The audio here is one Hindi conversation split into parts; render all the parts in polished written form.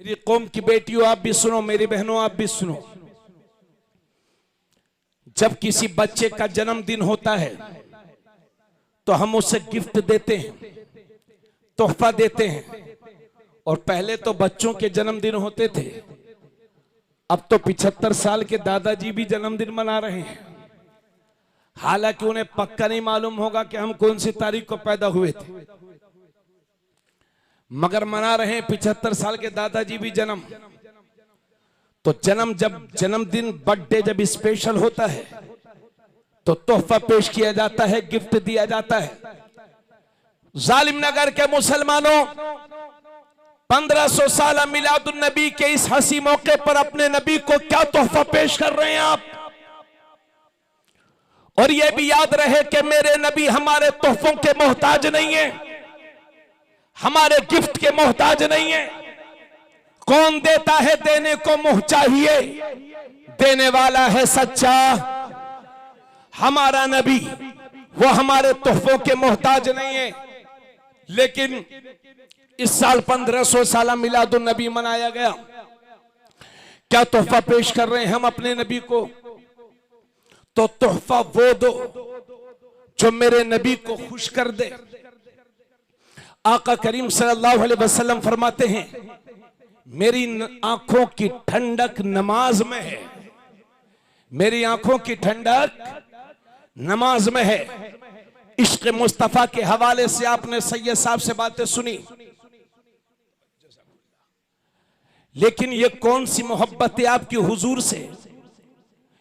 मेरी कौम की बेटियों आप भी सुनो, मेरी बहनों आप भी सुनो। जब किसी बच्चे का जन्मदिन होता है तो हम उसे गिफ्ट देते हैं, तोहफा देते हैं। और पहले तो बच्चों के जन्मदिन होते थे, अब तो 75 साल के दादाजी भी जन्मदिन मना रहे हैं। हालांकि उन्हें पक्का नहीं मालूम होगा कि हम कौन सी तारीख को पैदा हुए थे, मगर मना रहे हैं 75 साल के दादाजी भी जन्म। तो जब जन्मदिन बर्थडे जब स्पेशल होता है तो तोहफा पेश किया जाता है, गिफ्ट दिया जाता है। जालिम नगर के मुसलमानों 1500 साल मिलादुन नबी के इस हंसी मौके पर अपने नबी को क्या तोहफा पेश कर रहे हैं आप। और यह भी याद रहे कि मेरे नबी हमारे तोहफों के मोहताज नहीं है, हमारे गिफ्ट के मोहताज नहीं है। कौन देता है, देने को मुंह चाहिए, देने वाला है सच्चा हमारा नबी, वो हमारे तोहफों के मोहताज नहीं है। लेकिन इस साल 1500 साल मिलादुन नबी मनाया गया, क्या तोहफा पेश कर रहे हैं हम अपने नबी को? तो तोहफा वो दो जो मेरे नबी को खुश कर दे। आका करीम सल्लल्लाहु अलैहि वसल्लम फरमाते हैं, मेरी आंखों की ठंडक नमाज में है, मेरी आंखों की ठंडक नमाज में है। इश्क मुस्तफा के हवाले से आपने सैयद साहब से बातें सुनी, लेकिन ये कौन सी मोहब्बत है आपकी हुजूर से?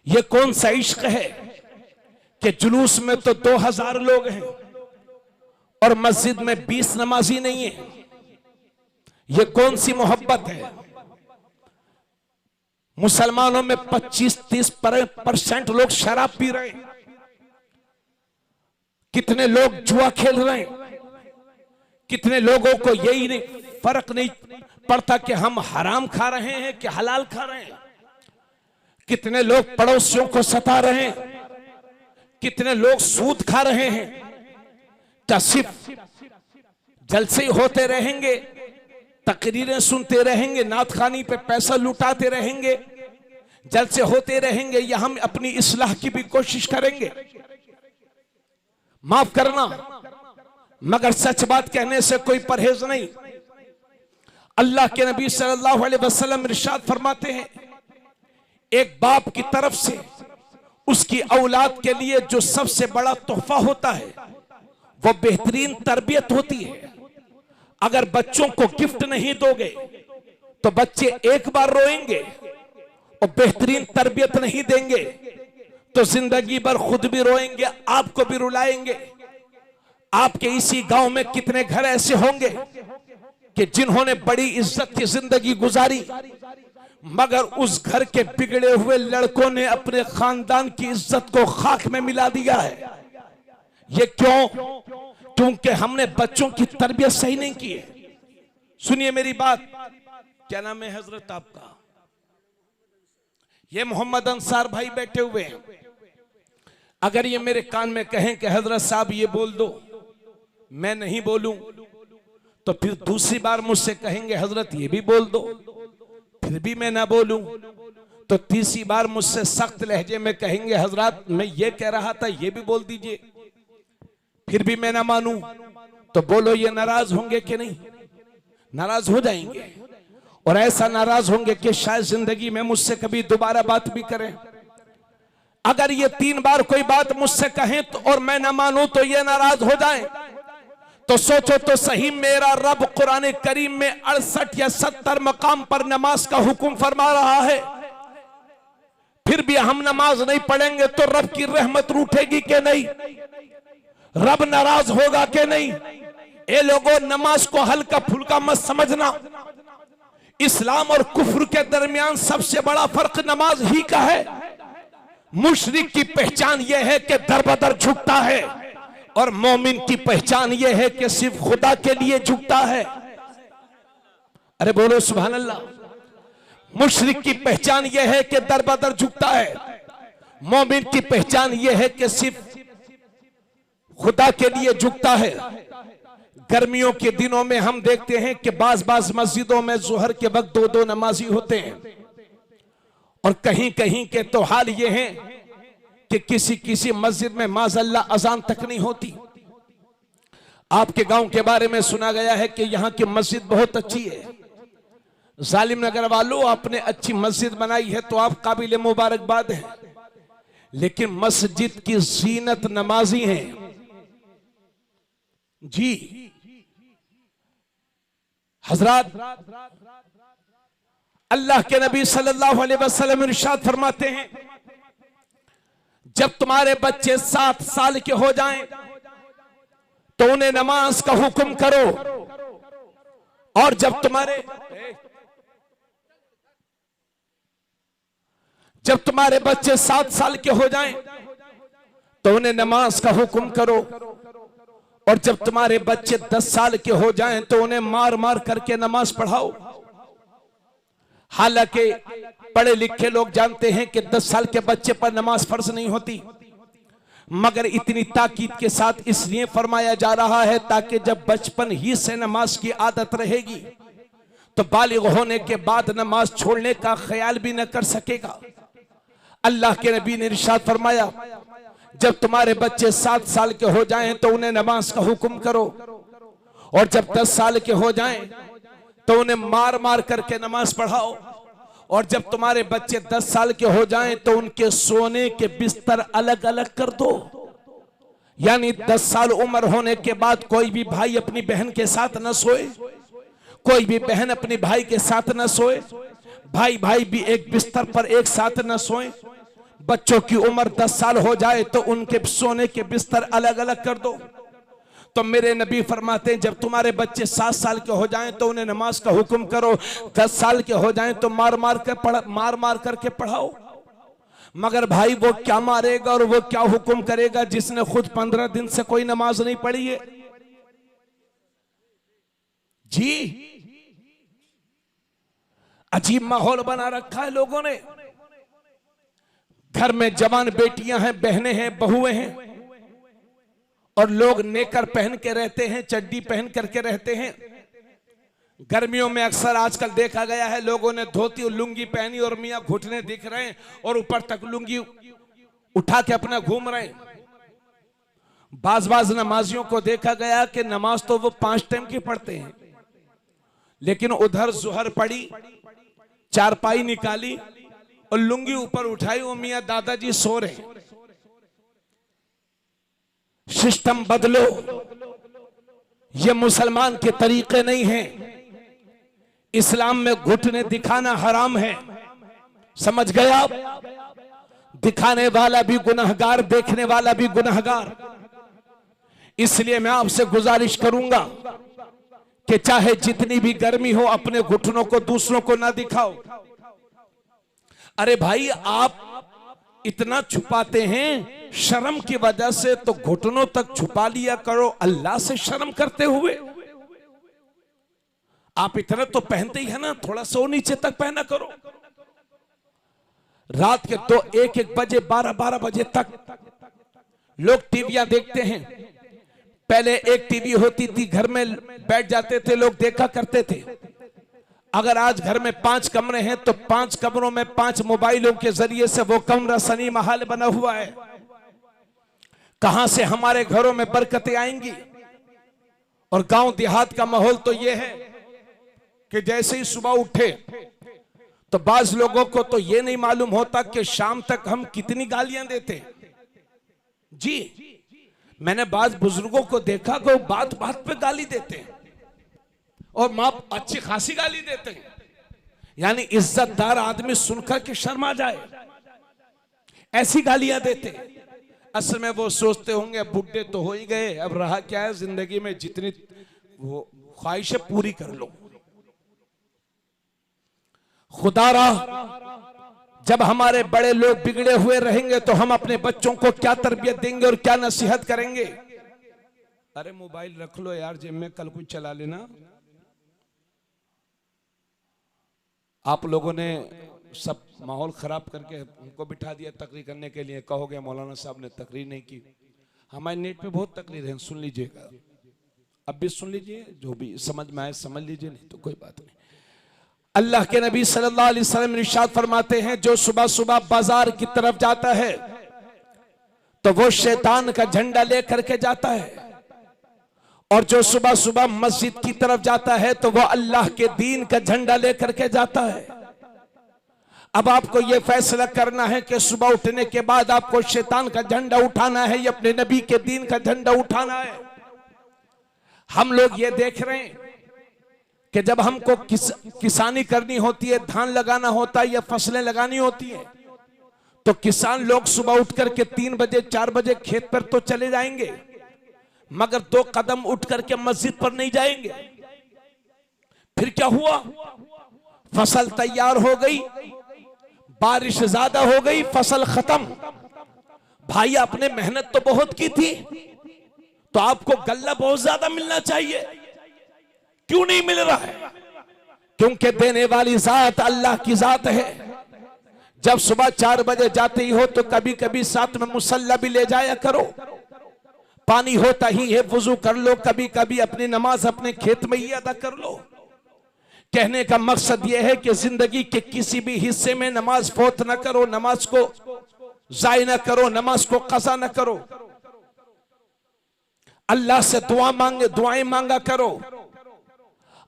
ये कौन सा इश्क है कि जुलूस में तो 2000 लोग हैं और मस्जिद में 20 नमाजी नहीं है? ये कौन सी मोहब्बत है? मुसलमानों में 25-30% लोग शराब पी रहे हैं, कितने लोग जुआ खेल रहे हैं, कितने लोगों को यही नहीं फर्क नहीं पड़ता कि हम हराम खा रहे हैं कि हलाल खा रहे हैं, कितने लोग पड़ोसियों को सता रहे हैं, कितने लोग सूद खा रहे हैं। क्या सिर्फ जलसे होते रहेंगे, तकरीरें सुनते रहेंगे, नातखानी पे पैसा लुटाते रहेंगे, जलसे होते रहेंगे, या हम अपनी इस्लाह की भी कोशिश करेंगे? माफ करना, मगर सच बात कहने से कोई परहेज नहीं। अल्लाह के नबी सल्लल्लाहु अलैहि वसल्लम इरशाद फरमाते हैं, एक बाप की तरफ से उसकी औलाद के लिए जो सबसे बड़ा तोहफा होता है वो बेहतरीन तरबियत होती है। अगर बच्चों को गिफ्ट नहीं दोगे तो बच्चे एक बार रोएंगे, और बेहतरीन तरबियत नहीं देंगे तो जिंदगी भर खुद भी रोएंगे, आपको भी रुलाएंगे। आपके इसी गांव में कितने घर ऐसे होंगे कि जिन्होंने बड़ी इज्जत की जिंदगी गुजारी, मगर उस घर के बिगड़े हुए लड़कों ने अपने खानदान की इज्जत को खाक में मिला दिया है। ये क्यों? क्योंकि हमने बच्चों की तरबियत सही नहीं की है। सुनिए मेरी बात, क्या नाम है हजरत आपका? ये मोहम्मद अंसार भाई बैठे हुए हैं। अगर ये मेरे कान में कहें कि हजरत साहब ये बोल दो, मैं नहीं बोलूं, तो फिर दूसरी बार मुझसे कहेंगे हजरत ये भी बोल दो, फिर भी मैं ना बोलूं, तो तीसरी बार मुझसे सख्त लहजे में कहेंगे हजरत मैं ये कह रहा था ये भी बोल दीजिए, फिर भी मैं ना मानूं, तो बोलो ये नाराज होंगे कि नहीं? नाराज हो जाएंगे, और ऐसा नाराज होंगे कि शायद जिंदगी में मुझसे कभी दोबारा बात भी करें। अगर ये 3 बार कोई बात मुझसे कहें तो और मैं ना मानूं तो ये नाराज हो जाएं, तो सोचो तो सही, मेरा रब कुरान करीम में 68 या 70 मकाम पर नमाज का हुक्म फरमा रहा है, फिर भी हम नमाज नहीं पढ़ेंगे तो रब की रहमत रूठेगी कि नहीं? रब नाराज होगा कि नहीं? ए लोगों, नमाज को हल्का फुल्का मत समझना। इस्लाम और कुफ्र के दरमियान सबसे बड़ा फर्क नमाज ही का है। मुशरिक की पहचान यह है कि दर बदर झुकता है, और मोमिन की पहचान यह है कि सिर्फ खुदा के लिए झुकता है। अरे बोलो सुभान अल्लाह। मुशरिक की पहचान यह है कि दर बदर झुकता है, मोमिन की पहचान यह है कि सिर्फ खुदा के लिए झुकता है। गर्मियों के दिनों में हम देखते हैं कि बाज मस्जिदों में जुहर के वक्त दो दो नमाजी होते हैं, और कहीं कहीं के तो हाल ये है कि किसी मस्जिद में माज़अल्लाह अजान तक नहीं होती। आपके गांव के बारे में सुना गया है कि यहाँ की मस्जिद बहुत अच्छी है। जालिम नगर वालों, आपने अच्छी मस्जिद बनाई है तो आप काबिल मुबारकबाद हैं, लेकिन मस्जिद की जीनत नमाजी हैं जी। हजरात, अल्लाह के नबी सल्लल्लाहु अलैहि वसल्लम इरशाद फरमाते हैं, जब तुम्हारे बच्चे 7 साल के हो जाएं तो उन्हें नमाज का हुक्म करो, और जब तुम्हारे बच्चे 7 साल के हो जाएं तो उन्हें नमाज का हुक्म करो, और जब तुम्हारे बच्चे 10 साल के हो जाएं तो उन्हें मार मार करके नमाज पढ़ाओ। हालांकि पढ़े लिखे लोग जानते हैं कि 10 साल के बच्चे पर नमाज फर्ज नहीं होती, मगर इतनी ताकीद के साथ इसलिए फरमाया जा रहा है ताकि जब बचपन ही से नमाज की आदत रहेगी तो बालिग होने के बाद नमाज छोड़ने का ख्याल भी न कर सकेगा। अल्लाह के नबी ने इरशाद फरमाया, जब तुम्हारे बच्चे 7 साल के हो जाएं तो उन्हें नमाज का हुक्म करो, और जब 10 साल के हो जाएं तो उन्हें मार मार करके नमाज पढ़ाओ, और जब तुम्हारे बच्चे 10 साल के हो जाएं तो उनके सोने के बिस्तर अलग अलग कर दो। यानी 10 साल उम्र होने के बाद कोई भी भाई अपनी बहन के साथ न सोए, कोई भी बहन अपनी भाई के साथ न सोए, भाई भाई भी एक बिस्तर पर एक साथ न सोए। बच्चों की उम्र 10 साल हो जाए तो उनके सोने के बिस्तर अलग अलग कर दो। तो मेरे नबी फरमाते हैं, जब तुम्हारे बच्चे 7 साल के हो जाएं तो उन्हें नमाज का हुक्म करो, 10 साल के हो जाएं तो मार मार करके पढ़ाओ। मगर भाई वो क्या मारेगा और वो क्या हुक्म करेगा जिसने खुद 15 दिन से कोई नमाज नहीं पढ़ी है जी। अजीब माहौल बना रखा है लोगों ने। घर में जवान बेटियां हैं, बहनें हैं, बहुएं हैं, और लोग नेकर पहन के रहते हैं, चड्डी पहन करके रहते हैं। गर्मियों में अक्सर आजकल देखा गया है लोगों ने धोती और लुंगी पहनी और मियां घुटने दिख रहे हैं और ऊपर तक लुंगी उठा के अपना घूम रहे हैं। बाज नमाजियों को देखा गया कि नमाज तो वो 5 टाइम की पढ़ते हैं, लेकिन उधर जुहर पड़ी, चारपाई निकाली और लुंगी ऊपर उठाई, वो मियां दादाजी सो रहे हैं। सिस्टम बदलो, ये मुसलमान के तरीके नहीं हैं। इस्लाम में घुटने दिखाना हराम है, समझ गए आप? दिखाने वाला भी गुनहगार, देखने वाला भी गुनहगार। इसलिए मैं आपसे गुजारिश करूंगा कि चाहे जितनी भी गर्मी हो अपने घुटनों को दूसरों को ना दिखाओ। अरे भाई, आप इतना छुपाते हैं शर्म की वजह से, तो घुटनों तक छुपा लिया करो अल्लाह से शर्म करते हुए। आप इतना तो पहनते ही है ना, थोड़ा सा नीचे तक पहना करो। रात के तो 1-1 बजे, 12-12 बजे तक लोग टीवियां देखते हैं। पहले एक टीवी होती थी, घर में बैठ जाते थे लोग, देखा करते थे। अगर आज घर में 5 कमरे हैं तो 5 कमरों में 5 मोबाइलों के जरिए से वो कमरा सनी महल बना हुआ है। कहां से हमारे घरों में बरकतें आएंगी? और गांव देहात का माहौल तो ये है कि जैसे ही सुबह उठे तो बाज लोगों को तो ये नहीं मालूम होता कि शाम तक हम कितनी गालियां देते जी। मैंने बाज बुजुर्गों को देखा कि वो बात बात पे गाली देते हैं और मां अच्छी खासी गाली देते हैं। यानी इज्जतदार आदमी सुनकर के शर्मा जाए, ऐसी गालियां देते हैं। असल में वो सोचते होंगे बुढ़े तो हो ही गए, अब रहा क्या है जिंदगी में, जितनी वो ख्वाहिशें पूरी कर लो। खुदारा, जब हमारे बड़े लोग बिगड़े हुए रहेंगे तो हम अपने बच्चों को क्या तरबियत देंगे और क्या नसीहत करेंगे? अरे मोबाइल रख लो यार जेब में, कल कुछ चला लेना। आप लोगों ने सब माहौल खराब करके उनको बिठा दिया तकरीर करने के लिए। कहोगे मौलाना साहब ने तकरीर नहीं की। हमारे नेट पे बहुत तकरीर है, सुन लीजिएगा। अब भी सुन लीजिए, जो भी समझ में आए समझ लीजिए, नहीं तो कोई बात नहीं। अल्लाह के नबी सल्लल्लाहु अलैहि वसल्लम इरशाद फरमाते हैं, जो सुबह सुबह बाजार की तरफ जाता है तो वो शैतान का झंडा लेकर के जाता है, और जो सुबह सुबह मस्जिद की तरफ जाता है तो वो अल्लाह के दीन का झंडा लेकर के जाता है। अब आपको यह फैसला करना है कि सुबह उठने के बाद आपको शैतान का झंडा उठाना है या अपने नबी के दीन का झंडा उठाना है। हम लोग ये देख रहे हैं कि जब हमको किसानी करनी होती है, धान लगाना होता है या फसलें लगानी होती है, तो किसान लोग सुबह उठ करके 3 बजे 4 बजे खेत पर तो चले जाएंगे, मगर 2 कदम उठ करके मस्जिद पर नहीं जाएंगे। फिर क्या हुआ? फसल तैयार हो गई, बारिश ज्यादा हो गई, फसल खत्म। भाई आपने मेहनत तो बहुत की थी, तो आपको गल्ला बहुत ज्यादा मिलना चाहिए, क्यों नहीं मिल रहा है? क्योंकि देने वाली जात अल्लाह की जात है। जब सुबह 4 बजे जाते ही हो तो कभी कभी साथ में मुसल्ला भी ले जाया करो, पानी होता ही है वुजू कर लो, कभी कभी अपनी नमाज अपने खेत में ही अदा कर लो। कहने का मकसद यह है कि जिंदगी के किसी भी हिस्से में नमाज फौत न करो, नमाज को जाय न करो, नमाज को कज़ा न करो, अल्लाह से दुआएं मांगा करो।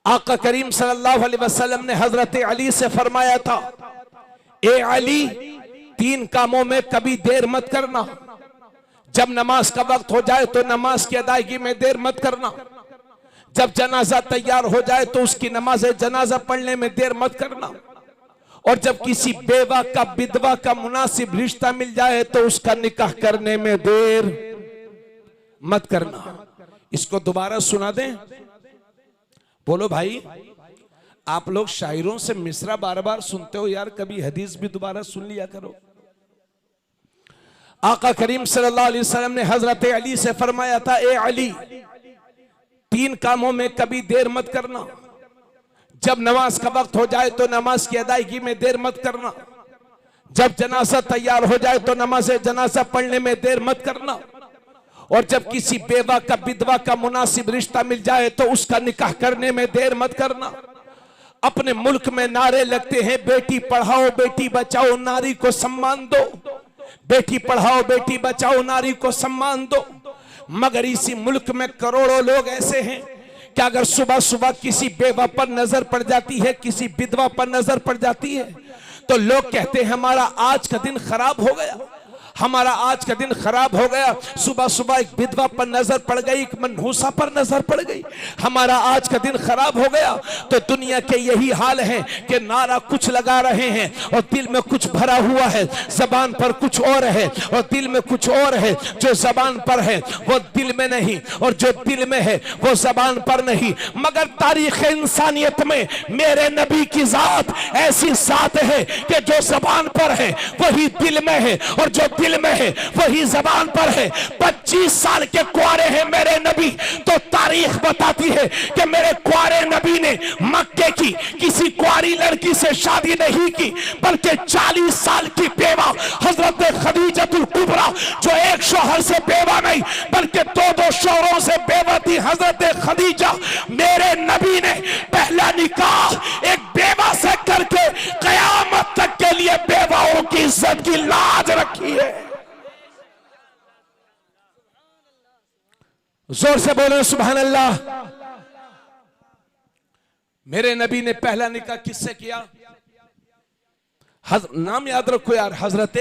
आका करीम सल्लल्लाहु अलैहि वसल्लम ने हजरत अली से फरमाया था, ए अली, 3 कामों में कभी देर मत करना। जब नमाज का वक्त हो जाए तो नमाज की अदायगी में देर मत करना। जब जनाजा तैयार हो जाए तो उसकी नमाज जनाजा पढ़ने में देर मत करना। और जब किसी बेवा का विधवा का मुनासिब रिश्ता मिल जाए तो उसका निकाह करने में देर मत करना। इसको दोबारा सुना दें, बोलो भाई। आप लोग शायरों से मिसरा बार बार सुनते हो यार, कभी हदीस भी दोबारा सुन लिया करो। आका करीम सल्लल्लाहु अलैहि वसल्लम ने हजरत अली से फरमाया था, ए अली, 3 कामों में कभी देर मत करना। जब नमाज का वक्त हो जाए तो नमाज की अदायगी में देर मत करना। जब जनाजा तैयार हो जाए तो नमाज जनाजा पढ़ने में देर मत करना। और जब किसी बेवा का विधवा का मुनासिब रिश्ता मिल जाए तो उसका निकाह करने में देर मत करना। अपने मुल्क में नारे लगते हैं, बेटी पढ़ाओ बेटी बचाओ नारी को सम्मान दो, बेटी पढ़ाओ बेटी बचाओ नारी को सम्मान दो। मगर इसी मुल्क में करोड़ों लोग ऐसे हैं कि अगर सुबह सुबह किसी बेवा पर नजर पड़ जाती है, किसी विधवा पर नजर पड़ जाती है, तो लोग कहते हैं हमारा आज का दिन खराब हो गया, हमारा आज का दिन खराब हो गया। सुबह सुबह एक विधवा पर नजर पड़ गई, एक मनहूसा पर नजर पड़ गई, हमारा आज का दिन खराब हो गया। तो दुनिया के यही हाल है कि नारा कुछ लगा रहे हैं और दिल में कुछ भरा हुआ है, जबान पर कुछ और है और दिल में कुछ और है। जो जबान पर है वो दिल में नहीं, और जो दिल में है वो जबान पर नहीं। मगर तारीख इंसानियत में मेरे नबी की जात ऐसी जात है कि जो जबान पर है वही दिल में है, और जो दिल में है वही जबान पर है। 25 साल के कुआरे हैं मेरे नबी, तो तारीख बताती है कि मेरे कुआरे नबी ने मक्के की किसी कुआरी लड़की से शादी नहीं की, बल्कि 40 साल की बेवा हजरत खदीजतुल कुबरा, जो एक शौहर से बेवा नहीं बल्कि 2 शौहरों से बेवा थी, हजरत खदीजा। मेरे नबी ने पहला निकाह एक बेवा से करके कयामत तक के लिए बेवाओं की इज्जत की लाज रखी है। जोर से बोले सुभान अल्लाह। मेरे नबी ने पहला निकाह किससे किया? नाम याद रखो यार, हजरत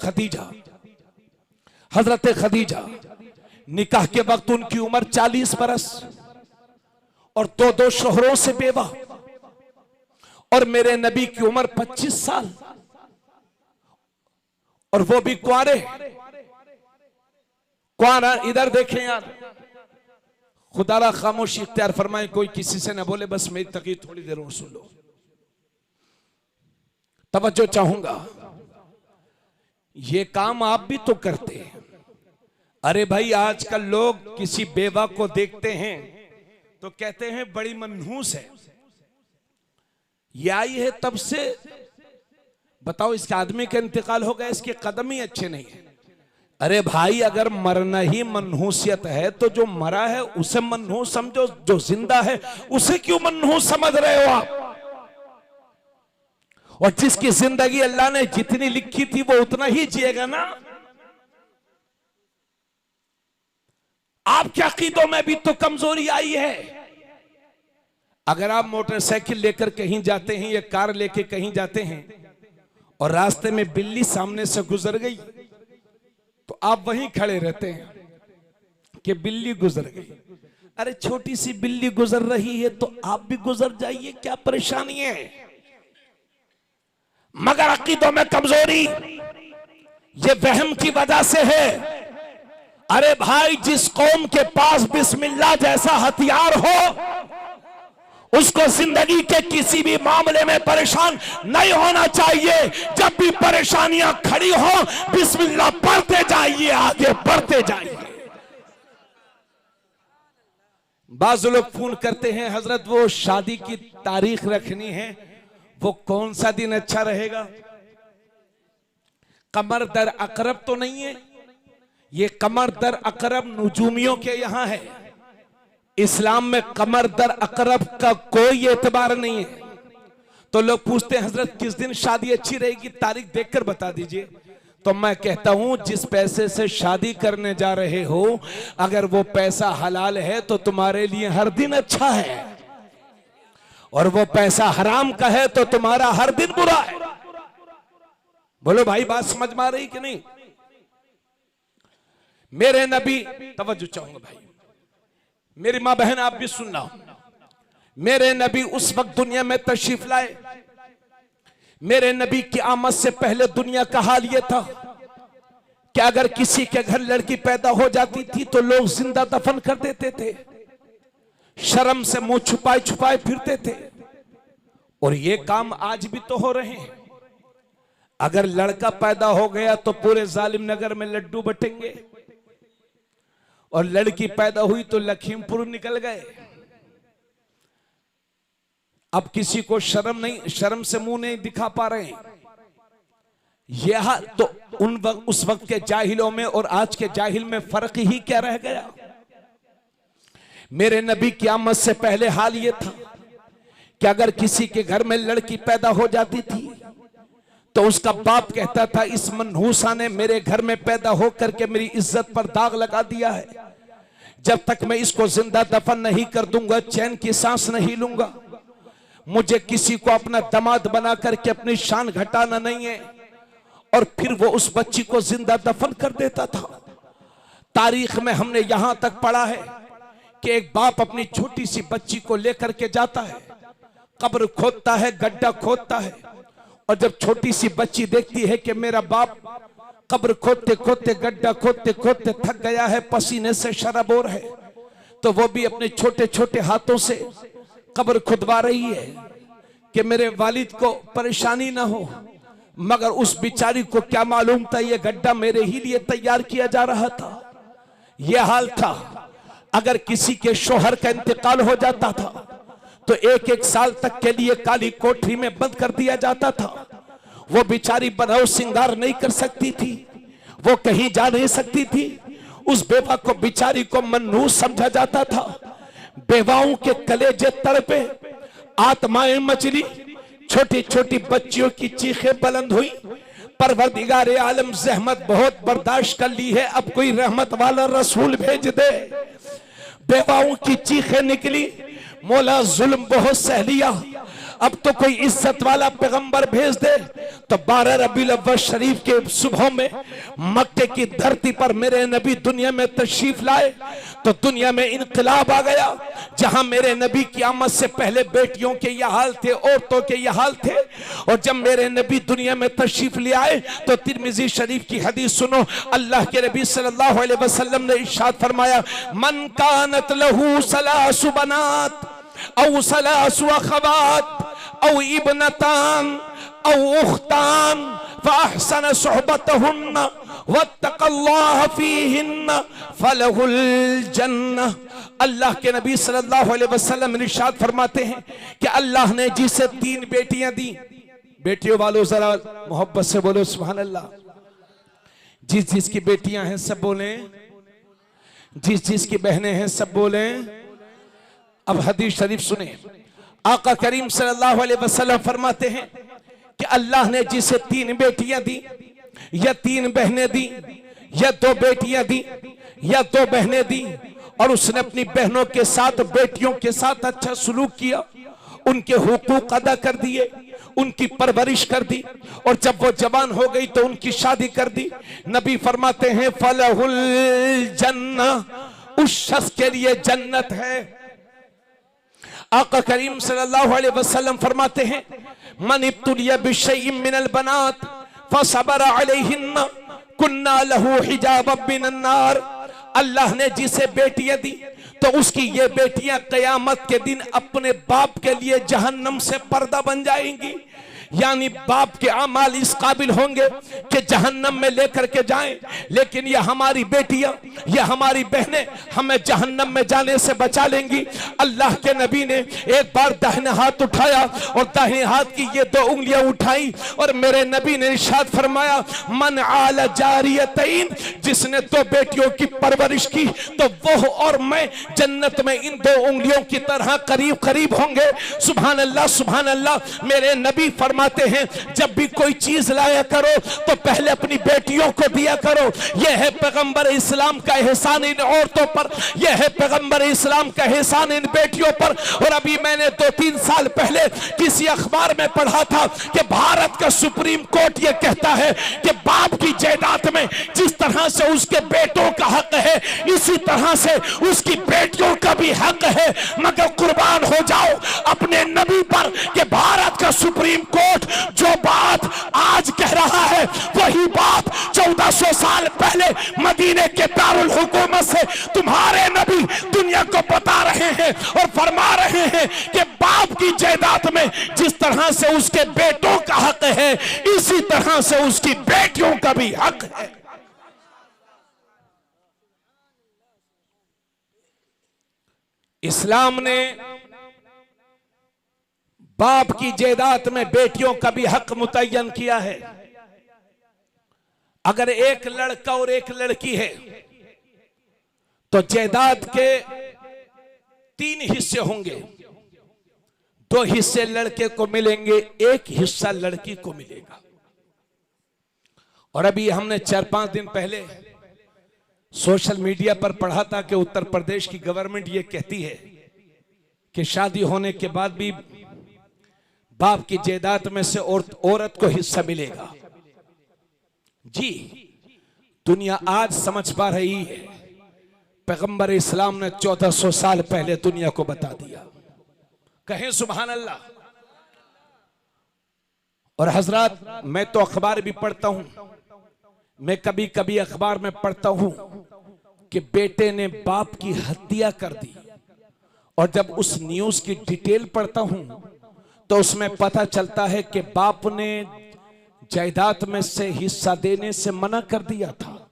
खदीजा। हजरत खदीजा निकाह के वक्त उनकी उम्र 40 बरस और 2 शोहरों से बेवा, और मेरे नबी की उम्र 25 साल, और वो भी कुआरे। कुआरा इधर देखें यार, खुदारा खामोशी इख्तियार फरमाए, कोई किसी से ना बोले, बस मेरी तकलीफ थोड़ी देर और सुन लो, तवज्जो चाहूंगा। ये काम आप भी तो करते हैं। अरे भाई आजकल लोग किसी बेवा को देखते हैं तो कहते हैं बड़ी मनहूस है, ये आई है तब से, बताओ इसके आदमी का इंतकाल हो गया, इसके कदम ही अच्छे नहीं है। अरे भाई, अगर मरना ही मनहूसियत है तो जो मरा है उसे मनहूस समझो, जो जिंदा है उसे क्यों मनहूस समझ रहे हो आप? और जिसकी जिंदगी अल्लाह ने जितनी लिखी थी वो उतना ही जिएगा ना। आपके अकीदों में भी तो कमजोरी आई है। अगर आप मोटरसाइकिल लेकर कहीं जाते हैं या कार लेकर कहीं जाते हैं और रास्ते में बिल्ली सामने से गुजर गई तो आप वहीं खड़े रहते हैं कि बिल्ली गुजर गई। अरे छोटी सी बिल्ली गुजर रही है तो आप भी गुजर जाइए, क्या परेशानी है? मगर अकीदों में कमजोरी ये वहम की वजह से है। अरे भाई, जिस कौम के पास बिस्मिल्लाह जैसा हथियार हो उसको जिंदगी के किसी भी मामले में परेशान नहीं होना चाहिए। जब भी परेशानियां खड़ी हो बिस्मिल्लाह पढ़ते जाइए, आगे बढ़ते जाइए। बाज़ लोग फोन करते हैं, हजरत वो शादी की तारीख रखनी है, वो कौन सा दिन अच्छा रहेगा? कमर दर अकरब तो नहीं है, ये कमर दर अकरब नुजूमियों के यहां है। इस्लाम में कमर दर अकरब का कोई एतबार नहीं है। तो लोग पूछते हैं हजरत किस दिन शादी अच्छी रहेगी, तारीख देखकर बता दीजिए। तो मैं कहता हूं जिस पैसे से शादी करने जा रहे हो अगर वो पैसा हलाल है तो तुम्हारे लिए हर दिन अच्छा है, और वो पैसा हराम का है तो तुम्हारा हर दिन बुरा है। बोलो भाई, बात समझ में आ रही कि नहीं? मेरे नबी, तवज्जो चाहूंगा भाई, मेरी मां बहन आप भी सुनना। मेरे नबी उस वक्त दुनिया में तशरीफ लाए, मेरे नबी की आमद से पहले दुनिया का हाल यह था कि अगर किसी के घर लड़की पैदा हो जाती थी तो लोग जिंदा दफन कर देते थे, शर्म से मुंह छुपाए छुपाए फिरते थे। और ये काम आज भी तो हो रहे हैं। अगर लड़का पैदा हो गया तो पूरे जालिम नगर में लड्डू बटेंगे, और लड़की पैदा हुई तो लखीमपुर निकल गए। अब किसी को शर्म से मुंह नहीं दिखा पा रहे हैं। यह तो उस वक्त के जाहिलों में और आज के जाहिल में फर्क ही क्या रह गया? मेरे नबी की आमद से पहले हाल यह था कि अगर किसी के घर में लड़की पैदा हो जाती थी तो उसका बाप कहता था इस मनहूसा ने मेरे घर में पैदा होकर के मेरी इज्जत पर दाग लगा दिया है, जब तक मैं इसको जिंदा दफन नहीं कर दूंगा चैन की सांस नहीं लूंगा। मुझे किसी को अपना दामाद बना करके अपनी शान घटाना नहीं है। और फिर वो उस बच्ची को जिंदा दफन कर देता था। तारीख में हमने यहां तक पढ़ा है कि एक बाप अपनी छोटी सी बच्ची को लेकर के जाता है, कब्र खोदता है, गड्ढा खोदता है, और जब छोटी सी बच्ची देखती है कि मेरा बाप कब्र खोदते खोदते गड्ढा खोदते खोदते थक गया है, पसीने से शराबोर है, तो वो भी अपने छोटे छोटे हाथों से कब्र खुदवा रही है कि मेरे वालिद को परेशानी ना हो। मगर उस बिचारी को क्या मालूम था ये गड्ढा मेरे ही लिए तैयार किया जा रहा था। यह हाल था। अगर किसी के शोहर का इंतकाल हो जाता था तो एक एक साल तक के लिए काली कोठरी में बंद कर दिया जाता था। वो बिचारी बनाओ श्रृंगार नहीं कर सकती थी, वो कहीं जा नहीं सकती थी। उस बेवा को बिचारी को मनहूस समझा जाता था। बेवाओं के कलेजे तड़पे, आत्माएं मचली, छोटी छोटी बच्चियों की चीखें बुलंद हुई। परवरदिगार आलम ज़हमत बहुत बर्दाश्त कर ली है, अब कोई रहमत वाला रसूल भेज दे। बेवाओं की चीखें निकली, मौला जुल्म बहुत सह लिया, अब तो कोई इज्जत वाला पैगंबर भेज दे। तो 12 रबीउल अव्वल शरीफ के सुबह में मक्के की धरती पर मेरे नबी दुनिया में तशरीफ लाए तो दुनिया में इनकलाब आ गया। जहां मेरे नबी की आमद से पहले बेटियों के यह हाल थे, औरतों के यह हाल थे, और जब मेरे नबी दुनिया में तशरीफ ले आए तो तिरमिजी शरीफ की हदीस सुनो। अल्लाह के नबी सल्लल्लाहु अलैहि वसल्लम ने इरशाद फरमाया, मन कानत लहू सलासु बनात औ सलासु अखवात औ इब्नतान औ उख्तान फअहसन सुहबतहुन्न वत्तक़ल्लाह फीहिन्न फलहुल जन्नह। अल्लाह के नबी सल्लल्लाहु अलैहि वसल्लम इरशाद फरमाते हैं कि अल्लाह ने जिसे 3 बेटियां दी, बेटियों वालों जरा मोहब्बत से बोलो सुभान अल्लाह। जिस जिसकी बेटियां हैं सब बोले, जिस जिसकी बहनें हैं सब बोले। अब हदीस शरीफ सुने, आका करीम सल्लल्लाहु अलैहि वसल्लम फरमाते हैं कि अल्लाह ने जिसे 3 बेटियां दी या 3 बहनें दी या 2 बेटियां दी या 2 बहनें दी, और उसने अपनी बहनों के साथ बेटियों के साथ अच्छा सलूक किया, उनके हुकूक अदा कर दिए, उनकी परवरिश कर दी, और जब वो जवान हो गई तो उनकी शादी कर दी। नबी फरमाते हैं फलहुल जन्नह, उस शख्स के लिए जन्नत है। आका करीम सल्लल्लाहु अलैहि वसल्लम फरमाते हैं मन इब्तुलिया बिशैइन मिनल बनात फसबर अलैहिन्ना कुन्ना लहू हिजाबम मिनन नार। अल्लाह ने जिसे बेटियां दी तो उसकी ये बेटियां कयामत के दिन अपने बाप के लिए जहन्नम से पर्दा बन जाएंगी। यानी बाप के अमाल इस काबिल होंगे कि जहन्नम में लेकर के जाएं, लेकिन ये हमारी बेटियां, ये हमारी बहनें हमें जहन्नम में जाने से बचा लेंगी। अल्लाह के नबी ने एक बार दाहिने हाथ उठाया और दाहिने हाथ की ये 2 उंगलियां उठाई और मेरे नबी ने इरशाद फरमाया मन आला जारियतैन, जिसने 2 बेटियों की परवरिश की तो वो और मैं जन्नत में इन 2 उंगलियों की तरह करीब करीब होंगे। सुभान अल्लाह सुभान अल्लाह। मेरे नबी फरमाते हैं जब भी कोई चीज लाया करो तो पहले अपनी बेटियों को दिया करो। यह है पैगंबर इस्लाम का एहसान इन औरतों पर, यह है पैगंबर इस्लाम का एहसान इन बेटियों पर। और अभी मैंने 2-3 साल पहले किसी अखबार में पढ़ा था कि भारत का सुप्रीम कोर्ट यह कहता है कि बाप की जायदाद में जिस तरह से उसके बेटों का हक है इसी तरह से उसकी बेटियों का भी हक है। मगर कुर्बान हो जाओ अपने नबी पर कि भारत का सुप्रीम कोर्ट जो बात आज कह रहा है वही बात 1400 साल पहले मदीने के दारुल हुकूमत से तुम्हारे नबी दुनिया को बता रहे हैं और फरमा रहे हैं कि बाप की जायदाद में जिस तरह से उसके बेटों का हक है इसी तरह से उसकी बेटियों का भी हक है। इस्लाम ने बाप की जायदाद में बेटियों का भी हक मुतय्यन किया है। अगर एक लड़का और एक लड़की है तो जायदाद के 3 हिस्से होंगे, 2 हिस्से लड़के को मिलेंगे, 1 हिस्सा लड़की को मिलेगा। और अभी हमने 4-5 दिन पहले सोशल मीडिया पर पढ़ा था कि उत्तर प्रदेश की गवर्नमेंट ये कहती है कि शादी होने के बाद भी बाप की जायदाद में से औरत को हिस्सा मिलेगा। जी, दुनिया आज समझ पा रही है। पैगंबर इस्लाम ने 1400 साल पहले दुनिया को बता दिया। कहें सुभान अल्लाह। और हजरात, मैं तो अखबार भी पढ़ता हूं, मैं कभी कभी अखबार में पढ़ता हूं कि बेटे ने बाप की हत्या कर दी, और जब उस न्यूज की डिटेल पढ़ता हूं तो उसमें पता चलता है कि बाप ने जायदाद में से हिस्सा देने से मना कर दिया था,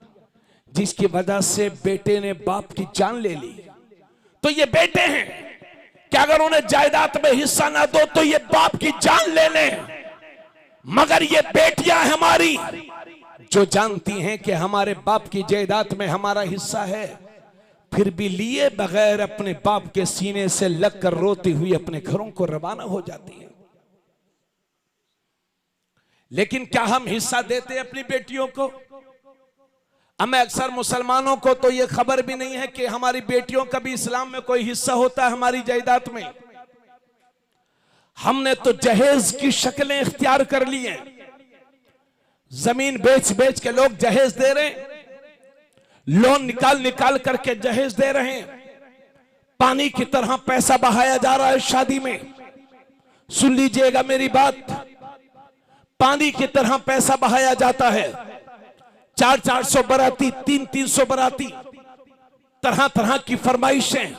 जिसकी वजह से बेटे ने बाप की जान ले ली। तो ये बेटे हैं कि अगर उन्हें जायदाद में हिस्सा ना दो तो ये बाप की जान ले लें, मगर ये बेटियां हमारी जो जानती हैं कि हमारे बाप की जायदाद में हमारा हिस्सा है, फिर भी लिए बगैर अपने बाप के सीने से लगकर रोती हुई अपने घरों को रवाना हो जाती है। लेकिन क्या हम हिस्सा देते हैं अपनी बेटियों को? हमें अक्सर मुसलमानों को तो यह खबर भी नहीं है कि हमारी बेटियों का भी इस्लाम में कोई हिस्सा होता है हमारी जायदाद में। हमने तो जहेज की शक्लें इख्तियार कर ली हैं। जमीन बेच बेच के लोग जहेज दे रहे हैं, लोन निकाल निकाल करके जहेज दे रहे हैं, पानी की तरह पैसा बहाया जा रहा है शादी में। सुन लीजिएगा मेरी बात, पानी की तरह पैसा बहाया जाता है। 400-400 बराती, 300-300 बराती, तरह तरह की फरमाइशें।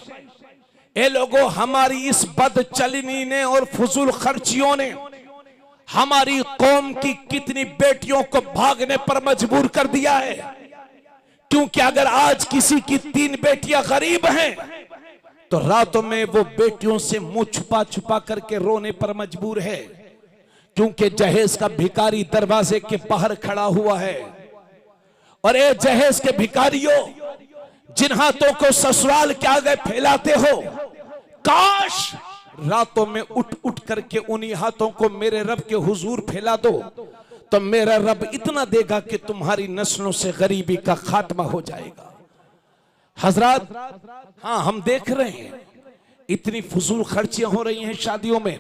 ए लोगों, हमारी इस बदचलनी ने और फजूल खर्चियों ने हमारी कौम की कितनी बेटियों को भागने पर मजबूर कर दिया है। क्योंकि अगर आज किसी की 3 बेटियां गरीब हैं तो रातों में वो बेटियों से मुंह छुपा छुपा करके रोने पर मजबूर है, क्योंकि जहेज का भिखारी दरवाजे के बाहर खड़ा हुआ है और ए जहेज के भिखारियों, जिन हाथों को ससुराल के आगे फैलाते हो, काश रातों में उठ उठ करके उन्हीं हाथों को मेरे रब के हुजूर फैला दो, तो मेरा रब इतना देगा कि तुम्हारी नस्लों से गरीबी का खात्मा हो जाएगा। हजरात, हाँ हम देख रहे हैं इतनी फजूल खर्चियां हो रही हैं शादियों में।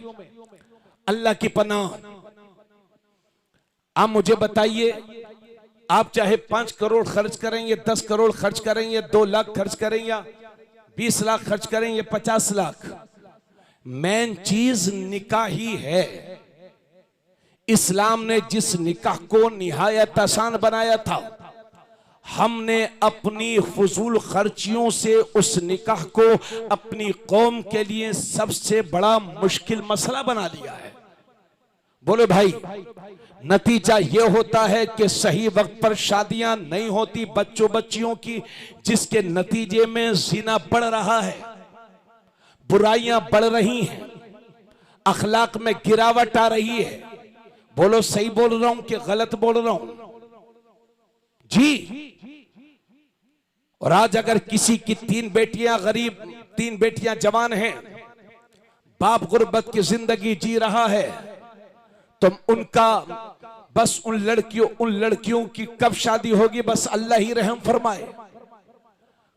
अल्लाह की पनाह, आप मुझे बताइए, आप चाहे 5 करोड़ खर्च करें या 10 करोड़ खर्च करें या 2 लाख खर्च करें या 20 लाख खर्च करें या 50 लाख, मेन चीज निकाह ही है। इस्लाम ने जिस निकाह को निहायत आसान बनाया था, हमने अपनी फजूल खर्चियों से उस निकाह को अपनी कौम के लिए सबसे बड़ा मुश्किल मसला बना लिया है। बोलो भाई, नतीजा यह होता है कि सही वक्त पर शादियां नहीं होती बच्चों बच्चियों की, जिसके नतीजे में ज़िना बढ़ रहा है, बुराइयां बढ़ रही हैं, अखलाक में गिरावट आ रही है। बोलो सही बोल रहा हूं कि गलत बोल रहा हूं जी? और आज अगर किसी की 3 बेटियां गरीब, 3 बेटियां जवान हैं, बाप गुर्बत की जिंदगी जी रहा है, तो उनका बस उन लड़कियों की कब शादी होगी, बस अल्लाह ही रहम फरमाए।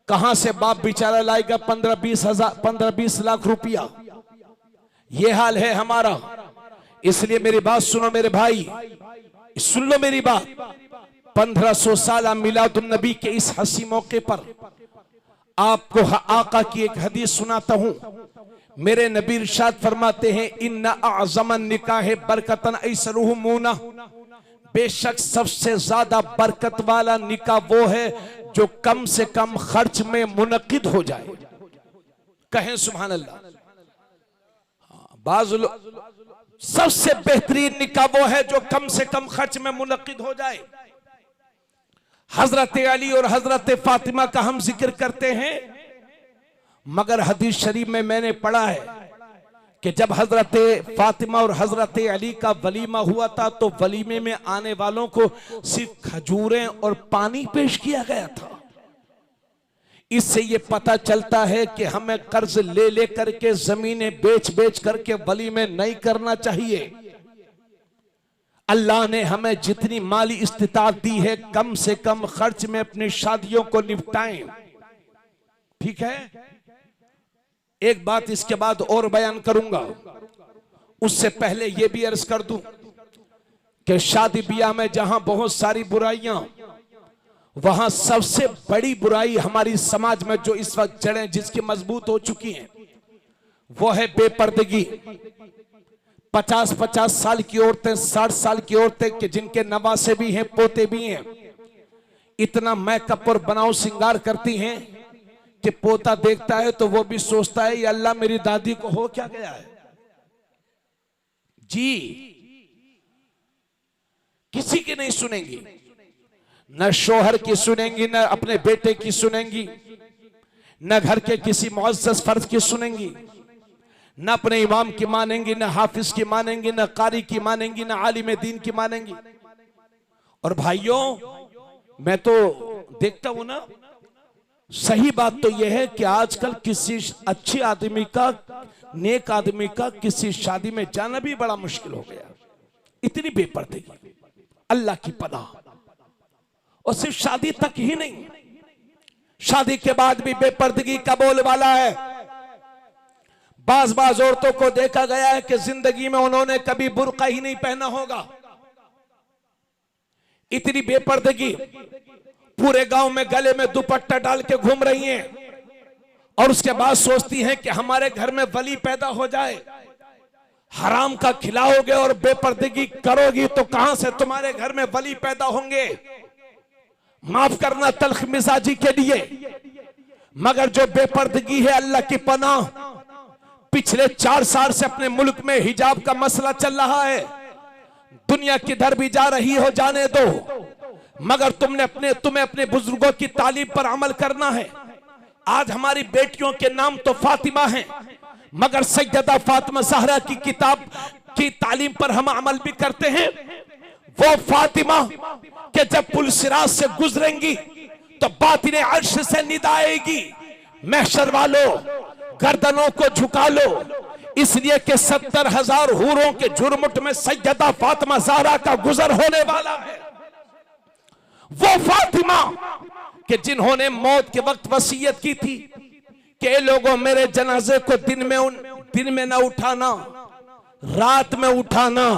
कहां से बाप बेचारा लाएगा 15-20 लाख रुपया? ये हाल है हमारा। इसलिए मेरी बात सुनो मेरे भाई, सुन लो मेरी बात। 1500 साल मिलादुन नबी के इस हंसी मौके पर आपको आका की एक हदीस सुनाता हूं। मेरे नबी इरशाद फरमाते हैं, इन्ना अज़मन निकाह बरकतन ऐसरुहु मूना, बेशक सबसे ज्यादा बरकत वाला निकाह वो है जो कम से कम खर्च में मुनक्किद हो जाए। कहें सुभान अल्लाह। बाज़ सबसे बेहतरीन निकाह वो है जो कम से कम खर्च में मुनक्किद हो जाए। हजरत अली और हजरत फातिमा का हम जिक्र करते हैं, मगर हदीस शरीफ में मैंने पढ़ा है कि जब हजरत फातिमा और हजरत अली का वलीमा हुआ था, तो वलीमे में आने वालों को सिर्फ खजूरें और पानी पेश किया गया था। इससे ये पता चलता है कि हमें कर्ज ले ले करके, जमीनें बेच बेच करके वलीमे नहीं करना चाहिए। अल्लाह ने हमें जितनी माली इस्तिताअत दी है, कम से कम खर्च में अपनी शादियों को निपटाएं। ठीक है, एक बात इसके बाद और बयान करूंगा, उससे पहले यह भी अर्ज कर दूं कि शादी ब्याह में जहां बहुत सारी बुराइयां, वहां सबसे बड़ी बुराई हमारी समाज में जो इस वक्त जड़ें जिसकी मजबूत हो चुकी हैं, वो है बेपर्दगी। 50-50 साल की औरतें, 60 साल की औरतें कि जिनके नवासे भी हैं, पोते भी हैं, इतना मेकअप और बनाओ श्रृंगार करती हैं कि पोता देखता है तो वो भी सोचता है, या अल्लाह मेरी दादी को हो क्या गया है जी। किसी की नहीं सुनेंगी, न शोहर की सुनेंगी, न अपने बेटे की सुनेंगी, न घर के किसी मुअज़्ज़ज़ फर्द की सुनेंगी, न अपने इमाम की मानेंगी, न हाफिज की मानेंगी, न कारी की मानेंगी, न आलिम दीन की मानेंगी। और भाइयों, मैं तो देखता हूं ना, सही बात तो यह है कि आजकल किसी अच्छे आदमी का, नेक आदमी का किसी शादी में जाना भी बड़ा मुश्किल हो गया। इतनी बेपर्दगी, अल्लाह की पनाह। और सिर्फ शादी तक ही नहीं, शादी के बाद भी बेपर्दगी का बोलबाला है। बाज औरतों को देखा गया है कि जिंदगी में उन्होंने कभी बुर्का ही नहीं पहना होगा। इतनी बेपर्दगी, पूरे गांव में गले में दुपट्टा डाल के घूम रही हैं, और उसके बाद सोचती हैं कि हमारे घर में वली पैदा हो जाए। हराम का खिलाओगे और बेपर्दगी करोगी तो कहां से तुम्हारे घर में वली पैदा होंगे? माफ करना तल्ख मिजाजी के लिए, मगर जो बेपर्दगी है, अल्लाह की पनाह, पिछले 4 साल से अपने मुल्क में हिजाब का मसला चल रहा है। दुनिया किधर भी जा रही हो जाने दो, मगर तुम्हें अपने बुजुर्गों की तालीम पर अमल करना है। आज हमारी बेटियों के नाम तो फातिमा हैं, मगर सैयदा फातिमा ज़हरा की किताब की तालीम पर हम अमल भी करते हैं। वो फातिमा के जब पुलसिरात से गुजरेंगी तो बातिने अर्श से निदा आएगी, महशर वालों गर्दनों को झुका लो, इसलिए कि 70,000 हूरों के झुरमुट में सैयदा फातिमा ज़हरा का गुजर होने वाला है। वो फातिमा कि जिन्होंने मौत के वक्त वसीयत की थी कि लोगों मेरे जनाजे को दिन में ना उठाना, रात में उठाना,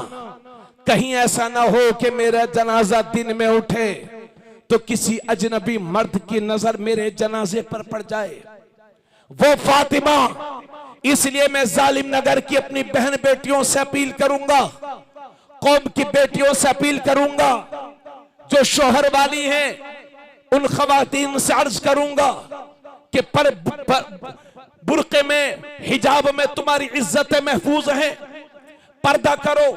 कहीं ऐसा ना हो कि मेरा जनाजा दिन में उठे तो किसी अजनबी मर्द की नजर मेरे जनाजे पर पड़ जाए। वो फातिमा, इसलिए मैं जालिम नगर की अपनी बहन बेटियों से अपील करूंगा, कौम की बेटियों से अपील करूंगा, जो शोहर वाली हैं उन खवातीन से अर्ज करूंगा कि बुर्के में, हिजाब में तुम्हारी इज्जतें महफूज है, पर्दा करो,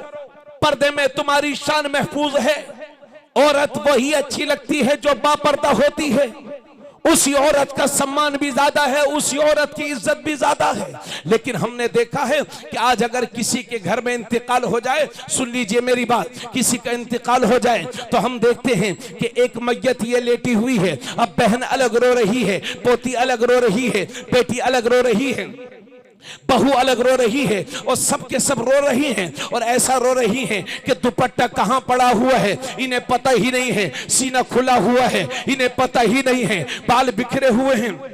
पर्दे में तुम्हारी शान महफूज है। औरत वही अच्छी लगती है जो बापर्दा होती है, उसी औरत का सम्मान भी ज्यादा है, उसी औरत की इज्जत भी ज्यादा है। लेकिन हमने देखा है कि आज अगर किसी के घर में इंतकाल हो जाए, सुन लीजिए मेरी बात, किसी का इंतकाल हो जाए तो हम देखते हैं कि एक मैयत ये लेटी हुई है, अब बहन अलग रो रही है, पोती अलग रो रही है, बेटी अलग रो रही है, बहू अलग रो रही है, और सबके सब रो रही हैं, और ऐसा रो रही हैं कि दुपट्टा कहां पड़ा हुआ है इन्हें पता ही नहीं है, सीना खुला हुआ है इन्हें पता ही नहीं है, बाल बिखरे हुए हैं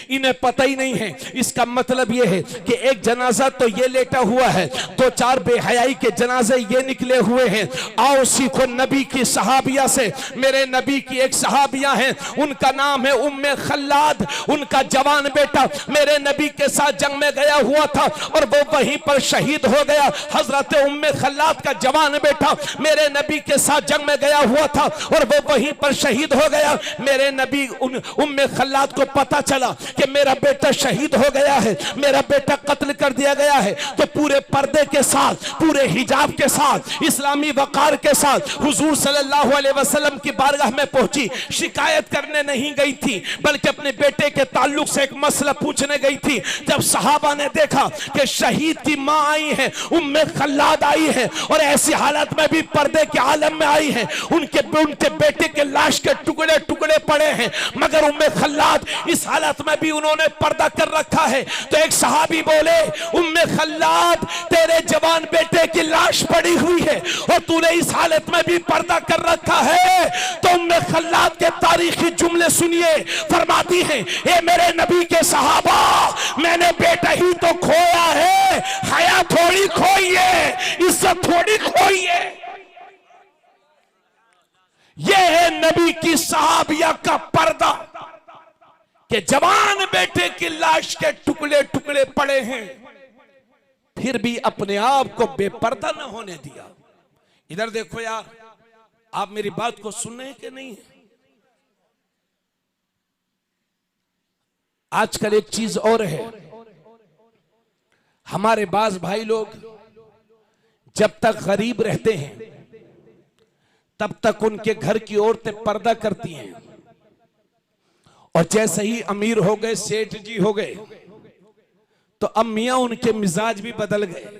इन्हें पता ही नहीं है। इसका मतलब यह है कि एक जनाजा तो ये लेटा हुआ है, दो चार बेहयाई के जनाजे ये निकले हुए हैं। आओ सीखो नबी की सहाबिया से। मेरे नबी की एक सहाबिया है, उनका नाम है उम्मे खल्लाद, उनका जवान बेटा मेरे नबी के साथ जंग में गया हुआ था और वो वहीं पर शहीद हो गया। हजरत उम्मे खल्लाद का जवान बेटा मेरे नबी के साथ जंग में गया हुआ था और वो वहीं पर शहीद हो गया। मेरे नबी उम्मे खल्लाद को पता चला कि मेरा बेटा शहीद हो गया है, मेरा बेटा कत्ल कर दिया गया है, तो पूरे पर्दे के साथ, पूरे हिजाब के साथ, इस्लामी वकार के साथ हुजूर सल्लल्लाहु अलैहि वसल्लम की बारगाह में पहुंची। शिकायत करने नहीं गई थी बल्कि अपने बेटे के ताल्लुक से एक मसला पूछने गई थी। जब सहाबा ने देखा कि शहीद की मां आई है, उम्मे खल्लाद आई है और ऐसी हालत में भी पर्दे के आलम में आई है, उनके बेटे के लाश के टुकड़े टुकड़े पड़े हैं, मगर उम्मे खल्लाद इस हालत में भी उन्होंने पर्दा कर रखा है। तो एक सहाबी बोले, उम्मे खल्लाद तेरे जवान बेटे की लाश पड़ी हुई है और तूने इस हालत में भी पर्दा कर रखा है। तो उम्मे खल्लाद के तारीखी जुमले सुनिए, फरमाती हैं, ए मेरे नबी के सहाबा, मैंने बेटा ही तो खोया है, हया थोड़ी खोई है, इज्जत थोड़ी खोई है। यह है नबी की सहाबिया का पर्दा कि जवान बेटे की लाश के टुकड़े टुकड़े पड़े हैं, फिर भी अपने आप को बेपर्दा न होने दिया। इधर देखो यार, आप मेरी बात को सुन रहे हैं कि नहीं? आजकल एक चीज और है, हमारे बाज भाई लोग जब तक गरीब रहते हैं तब तक उनके घर की औरतें पर्दा करती हैं, और जैसे ही अमीर हो गए, सेठ जी हो गए, तो अब मियां उनके मिजाज भी बदल गए।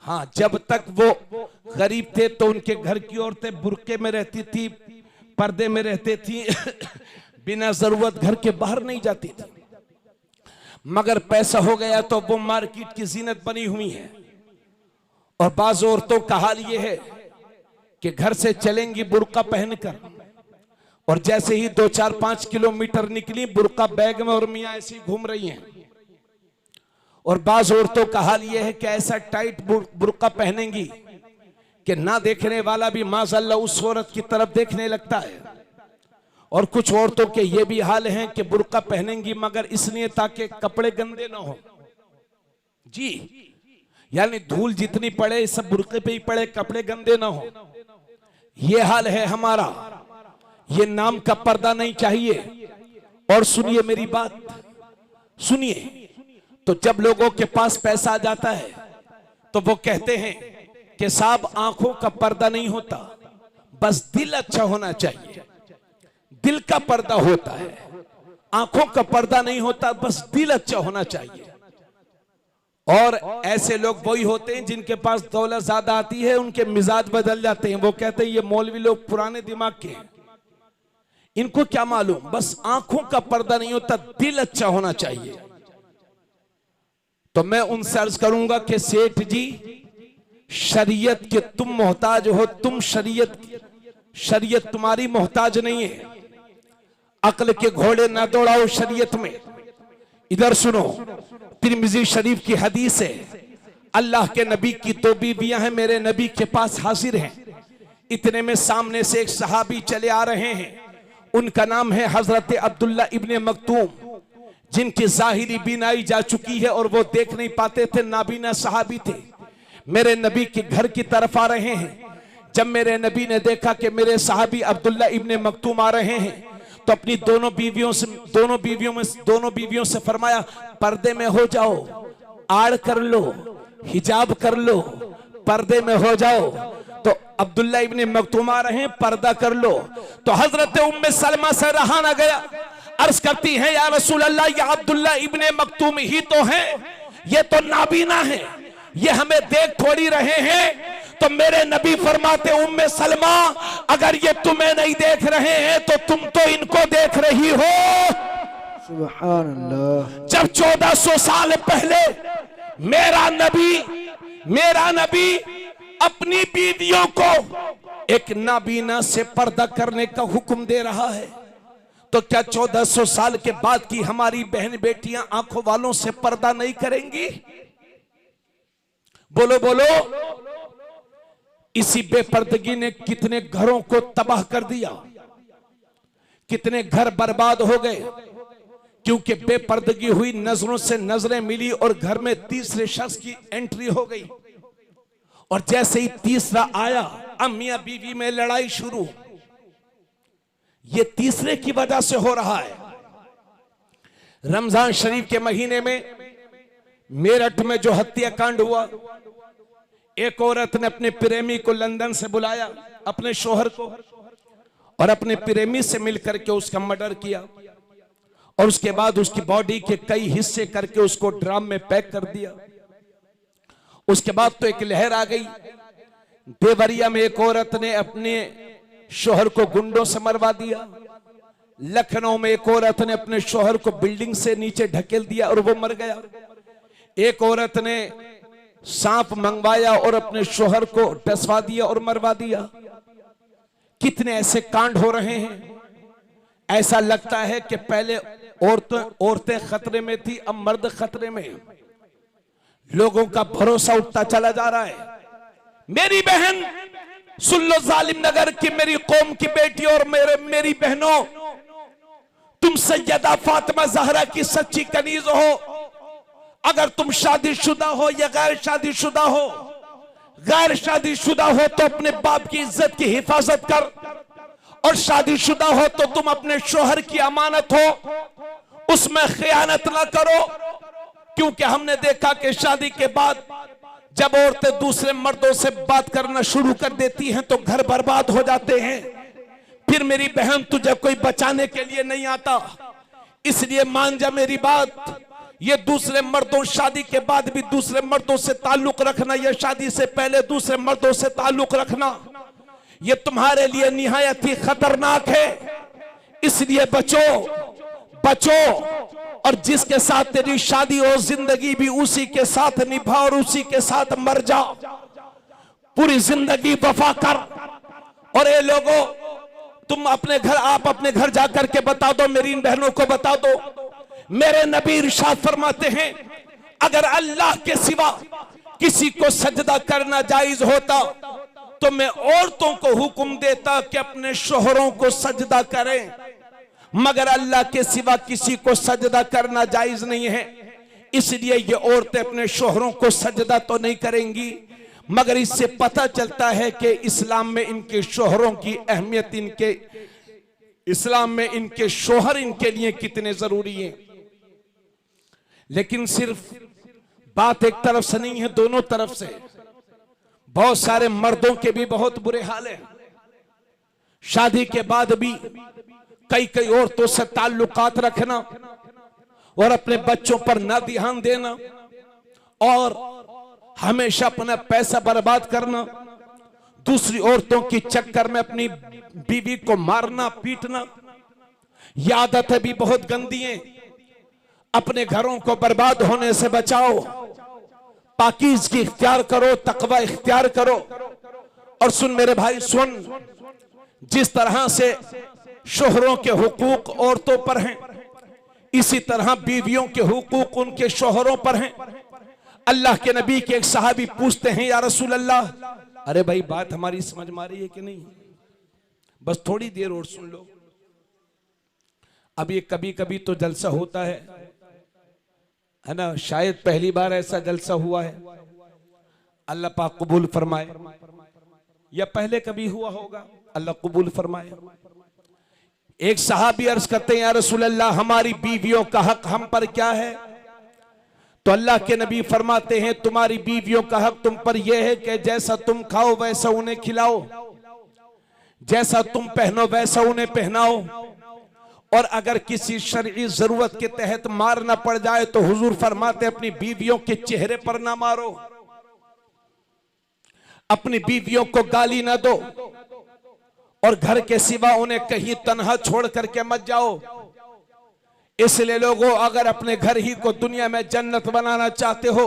हाँ, जब तक वो गरीब थे तो उनके घर की औरतें बुर्के में रहती थी, पर्दे में रहती थी, बिना जरूरत घर के बाहर नहीं जाती थी। मगर पैसा हो गया तो वो मार्केट की जीनत बनी हुई है, और बाज औरतों का हाल ये है कि घर से चलेंगी बुर्का पहनकर, और जैसे ही 2-4-5 किलोमीटर निकली बुर्का बैग में और मियां ऐसी घूम रही हैं। और बाज औरतों का हाल यह है कि ऐसा टाइट बुर्का पहनेंगी कि ना देखने वाला भी माशाअल्लाह उस औरत की तरफ देखने लगता है। और कुछ औरतों के ये भी हाल हैं कि बुर्का पहनेंगी मगर इसलिए ताकि कपड़े गंदे ना हो। जी, यानी धूल जितनी पड़े सब बुर्के पे ही पड़े, कपड़े गंदे ना हो। ये हाल है हमारा। ये नाम का पर्दा नहीं चाहिए। और सुनिए मेरी बात, सुनिए, तो जब लोगों के पास पैसा आ जाता है तो वो कहते हैं कि साहब आंखों का पर्दा नहीं होता, बस दिल अच्छा होना चाहिए। दिल का पर्दा होता है, आंखों का पर्दा नहीं होता, बस दिल अच्छा होना चाहिए। और ऐसे लोग वही होते हैं जिनके पास दौलत ज्यादा आती है, उनके मिजाज बदल जाते हैं। वो कहते हैं ये मौलवी लोग पुराने दिमाग के हैं, इनको क्या मालूम, बस आंखों का पर्दा नहीं होता, दिल अच्छा होना चाहिए। तो मैं उनसे अर्ज करूंगा कि सेठ जी, शरीयत के तुम मोहताज हो, तुम शरीयत तुम्हारी मोहताज नहीं है। अक्ल के घोड़े ना दौड़ाओ शरीयत में। इधर सुनो, तिरमिजी शरीफ की हदीस है, अल्लाह के नबी की 2 बीवियां हैं, मेरे नबी के पास हाजिर हैं। इतने में सामने से एक सहाबी चले आ रहे हैं, उनका नाम है हजरत अब्दुल्ला इब्ने मक्तूम, जिनकी जाहिरी बीनाई जा चुकी है और वो देख नहीं पाते थे, नाबीना सहाबी थे। मेरे नबी के घर की तरफ आ रहे हैं। जब मेरे नबी ने देखा कि मेरे सहाबी अब्दुल्ला इब्ने मक्तूम आ रहे हैं, तो अपनी दोनों बीवियों से फरमाया, पर्दे में हो जाओ, आड़ कर लो, हिजाब कर लो, पर्दे में हो जाओ। तो अब्दुल्ला इब्ने मक्तूम आ रहे हैं, पर्दा कर लो। तो हजरत उम्मे सलमा से रहा ना गया, अर्ज करती है, या रसूल अल्लाह, ये अब्दुल्ला इब्ने मक्तूम ही तो है, ये तो नाबीना है, ये हमें देख थोड़ी रहे हैं। तो मेरे नबी फरमाते, उम्मे सलमा, अगर ये तुम्हें नहीं देख रहे हैं तो तुम तो इनको देख रही हो। सुभान अल्लाह। जब 1400 साल पहले मेरा नबी अपनी बीवियों को एक नाबीना से पर्दा करने का हुक्म दे रहा है, तो क्या 1400 साल के बाद की हमारी बहन बेटियां आंखों वालों से पर्दा नहीं करेंगी? बोलो बोलो। इसी बेपर्दगी ने कितने घरों को तबाह कर दिया, कितने घर बर्बाद हो गए, क्योंकि बेपर्दगी हुई, नजरों से नजरें मिली और घर में तीसरे शख्स की एंट्री हो गई। और जैसे ही तीसरा आया, अम्मिया बीवी में लड़ाई शुरू। ये तीसरे की वजह से हो रहा है। रमजान शरीफ के महीने में मेरठ में जो हत्याकांड हुआ, एक औरत ने अपने प्रेमी को लंदन से बुलाया, अपने शोहर को, और अपने प्रेमी से मिलकर के उसका मर्डर किया, और उसके बाद उसकी बॉडी के कई हिस्से करके उसको ड्रम में पैक कर दिया। उसके बाद तो एक लहर आ गई, देवरिया में एक औरत ने अपने शोहर को गुंडों से मरवा दिया। लखनऊ में एक औरत ने अपने शोहर को बिल्डिंग से नीचे ढकेल दिया और वो मर गया। एक औरत ने सांप मंगवाया और अपने शोहर को डसवा दिया और मरवा दिया। कितने ऐसे कांड हो रहे हैं। ऐसा लगता है कि पहले औरतें खतरे में थी, अब मर्द खतरे में। लोगों का भरोसा उठता चला जा रहा है। मेरी बहन सुन लो, जालिम नगर की मेरी कौम की बेटी और मेरी बहनों, तुम सैयदा फातिमा ज़हरा की सच्ची कनीज हो। अगर तुम शादीशुदा हो या गैर शादीशुदा हो, गैर शादीशुदा हो तो अपने बाप की इज्जत की हिफाजत कर, और शादीशुदा हो तो तुम अपने शोहर की अमानत हो, उसमें खयानत ना करो। क्योंकि हमने देखा कि शादी के बाद जब औरतें दूसरे मर्दों से बात करना शुरू कर देती हैं तो घर बर्बाद हो जाते हैं। फिर मेरी बहन, तुझे कोई बचाने के लिए नहीं आता, इसलिए मान जा मेरी बात। ये दूसरे मर्दों, शादी के बाद भी दूसरे मर्दों से ताल्लुक रखना, या शादी से पहले दूसरे मर्दों से ताल्लुक रखना, ये तुम्हारे लिए निहायत ही खतरनाक है। इसलिए बचो, बचो, और जिसके साथ तेरी शादी हो, जिंदगी भी उसी के साथ निभा और उसी के साथ मर जा। पूरी जिंदगी वफा कर। और ये लोगों, तुम अपने घर, आप अपने घर जाकर के बता दो, मेरी इन बहनों को बता दो, मेरे नबी इरशाद फरमाते हैं, अगर अल्लाह के सिवा किसी को सजदा करना जायज होता तो मैं औरतों को हुक्म देता कि अपने शोहरों को सजदा करें, मगर अल्लाह के सिवा किसी को सजदा करना जायज नहीं है। इसलिए ये औरतें अपने शोहरों को सजदा तो नहीं करेंगी, मगर इससे पता चलता है कि इस्लाम में इनके शोहरों की अहमियत, इस्लाम में इनके शोहर इनके लिए कितने जरूरी हैं। लेकिन सिर्फ बात एक तरफ से नहीं है, दोनों तरफ से। बहुत सारे मर्दों के भी बहुत बुरे हाल है। शादी के बाद भी कई कई औरतों से ताल्लुकात रखना और अपने बच्चों पर ना ध्यान देना, और हमेशा अपना पैसा बर्बाद करना, दूसरी औरतों के चक्कर में अपनी बीवी को मारना पीटना, ये आदतें भी बहुत गंदी हैं। अपने घरों को बर्बाद होने से बचाओ, पाकीज़गी इख्तियार करो, तकवा इख्तियार करो। और सुन मेरे भाई सुन, जिस तरह से शोहरों के हुकूक औरतों पर हैं, इसी तरह बीवियों के हुकूक उनके शोहरों पर हैं। अल्लाह के नबी के एक सहाबी पूछते हैं, या रसूल अल्लाह, अरे भाई बात हमारी समझ में आ रही है कि नहीं? बस थोड़ी देर और सुन लो। अब ये कभी कभी तो जलसा होता है ना, शायद पहली बार ऐसा जलसा हुआ है, अल्लाह पाक कबूल फरमाए, या पहले कभी हुआ होगा, अल्लाह कबूल फरमाए। एक सहाबी अर्ज करते हैं, या रसूल अल्लाह, हमारी बीवियों का हक हम पर क्या है? तो अल्लाह के नबी फरमाते हैं, तुम्हारी बीवियों का हक तुम पर यह है कि जैसा तुम खाओ वैसा उन्हें खिलाओ, जैसा तुम पहनो वैसा उन्हें पहनाओ, और अगर किसी शरई जरूरत के तहत मारना पड़ जाए तो हुजूर फरमाते अपनी बीवियों के चेहरे पर ना मारो, अपनी बीवियों को गाली ना दो, और घर के सिवा उन्हें कहीं तन्हा छोड़ करके मत जाओ। इसलिए लोगों, अगर अपने घर ही को दुनिया में जन्नत बनाना चाहते हो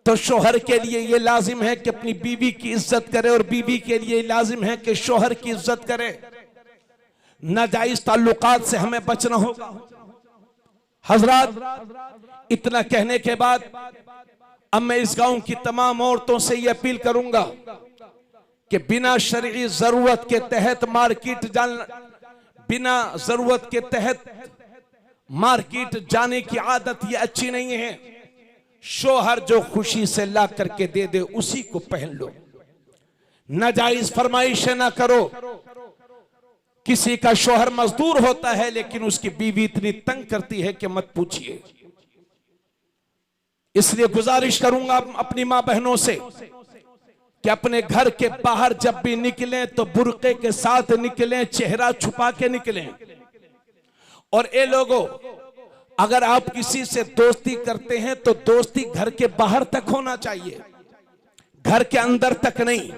तो शोहर के लिए यह लाजिम है कि अपनी बीवी की इज्जत करे, और बीवी के लिए लाजिम है कि शोहर की इज्जत करे। नाजायज ताल्लुकात से हमें बचना होगा। हजरात, इतना कहने के बाद अब मैं इस गांव की तमाम औरतों से यह अपील करूंगा कि बिना शरई जरूरत के तहत मार्केट जाना, बिना जरूरत के तहत मार्केट जाने की आदत ये अच्छी नहीं है। शोहर जो खुशी से ला करके दे दे उसी को पहन लो, नाजायज फरमाइशें ना करो। किसी का शोहर मजदूर होता है लेकिन उसकी बीवी इतनी तंग करती है कि मत पूछिए। इसलिए गुजारिश करूंगा अपनी मां बहनों से कि अपने घर के बाहर जब भी निकलें तो बुर्के के साथ निकलें, चेहरा छुपा के निकलें। और ए लोगों, अगर आप किसी से दोस्ती करते हैं तो दोस्ती घर के बाहर तक होना चाहिए, घर के अंदर तक नहीं।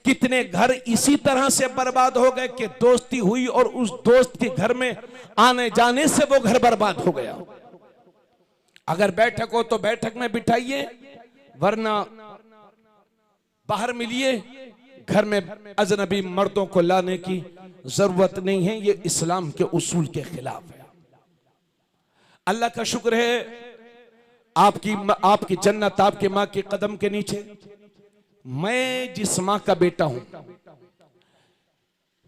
कितने घर इसी तरह से बर्बाद हो गए कि दोस्ती हुई और उस दोस्त के घर में आने जाने से वो घर बर्बाद हो गया। अगर बैठक हो तो बैठक में बिठाइए, वरना बाहर मिलिए। घर में अजनबी मर्दों को लाने की जरूरत नहीं है, ये इस्लाम के उसूल के खिलाफ है। अल्लाह का शुक्र है, आपकी जन्नत आपके माँ के कदम के नीचे। मैं जिस माँ का बेटा हूं,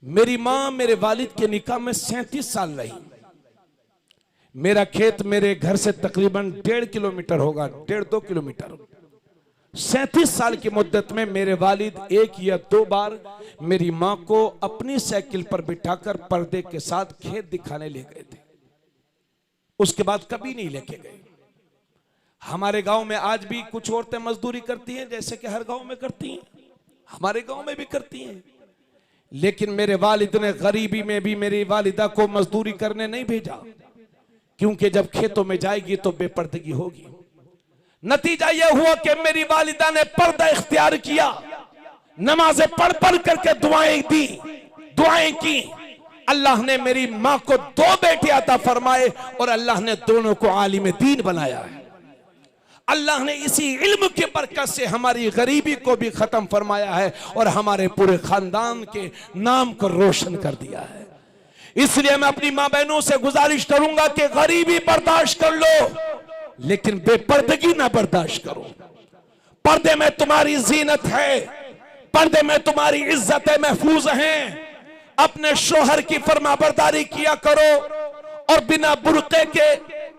मेरी माँ मेरे वालिद के निकाह में 37 साल रही। मेरा खेत मेरे घर से तकरीबन 1.5 किलोमीटर होगा, 1.5-2 किलोमीटर। 37 साल की मुद्दत में मेरे वालिद 1 या 2 बार मेरी माँ को अपनी साइकिल पर बिठाकर पर्दे के साथ खेत दिखाने ले गए थे। उसके बाद कभी नहीं लेके गए। हमारे गांव में आज भी कुछ औरतें मजदूरी करती हैं, जैसे कि हर गांव में करती हैं, हमारे गांव में भी करती हैं। लेकिन मेरे वालिद ने गरीबी में भी मेरी वालिदा को मजदूरी करने नहीं भेजा, क्योंकि जब खेतों में जाएगी तो बेपर्दगी होगी। नतीजा यह हुआ कि मेरी वालिदा ने पर्दा इख्तियार किया, नमाजें पढ़ पढ़ करके दुआएं दी, दुआएं की। अल्लाह ने मेरी माँ को 2 बेटे अता फरमाए और अल्लाह ने दोनों को आलिम दीन बनाया है। अल्लाह ने इसी इल्म के बरकत से हमारी गरीबी को भी खत्म फरमाया है और हमारे पूरे खानदान के नाम को रोशन कर दिया है। इसलिए मैं अपनी माँ बहनों से गुजारिश करूंगा कि गरीबी बर्दाश्त कर लो, लेकिन बेपर्दगी ना बर्दाश्त करो। पर्दे में तुम्हारी जीनत है, पर्दे में तुम्हारी इज्जतें महफूज हैं। अपने शोहर की फरमाबरदारी किया करो और बिना बुर्के के